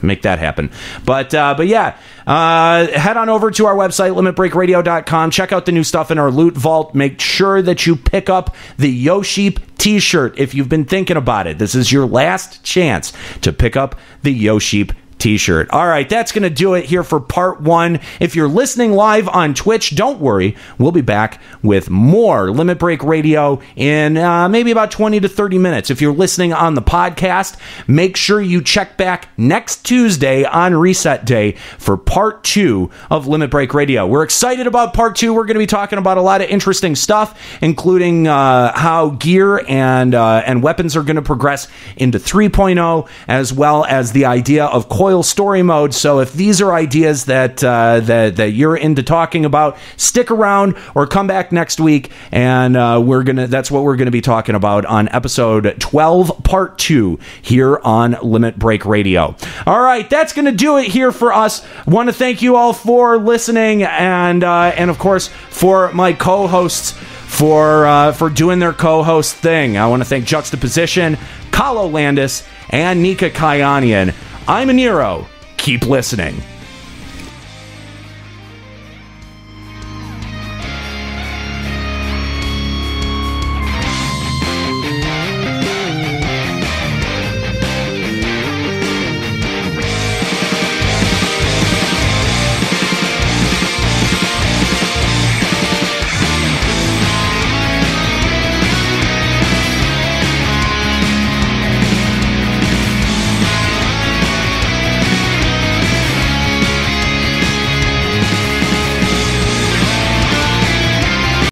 make that happen. But yeah, head on over to our website, limitbreakradio.com. Check out the new stuff in our loot vault. Make sure that you pick up the Yoshi t-shirt if you've been thinking about it. This is your last chance to pick up the Yoshi t-shirt. All right, that's going to do it here for part 1. If you're listening live on Twitch, don't worry. We'll be back with more Limit Break Radio in maybe about 20 to 30 minutes. If you're listening on the podcast, make sure you check back next Tuesday on Reset Day for part 2 of Limit Break Radio. We're excited about part 2. We're going to be talking about a lot of interesting stuff, including how gear and weapons are going to progress into 3.0, as well as the idea of coil story mode. So if these are ideas that you're into talking about, stick around or come back next week, and that's what we're gonna be talking about on episode 12, part 2 here on Limit Break Radio. All right, that's gonna do it here for us. Want to thank you all for listening, and of course for my co-hosts for doing their co-host thing. I want to thank Juxtaposition, Kalo Landis, and Nika Kyanian. I'm Aniro. Keep listening.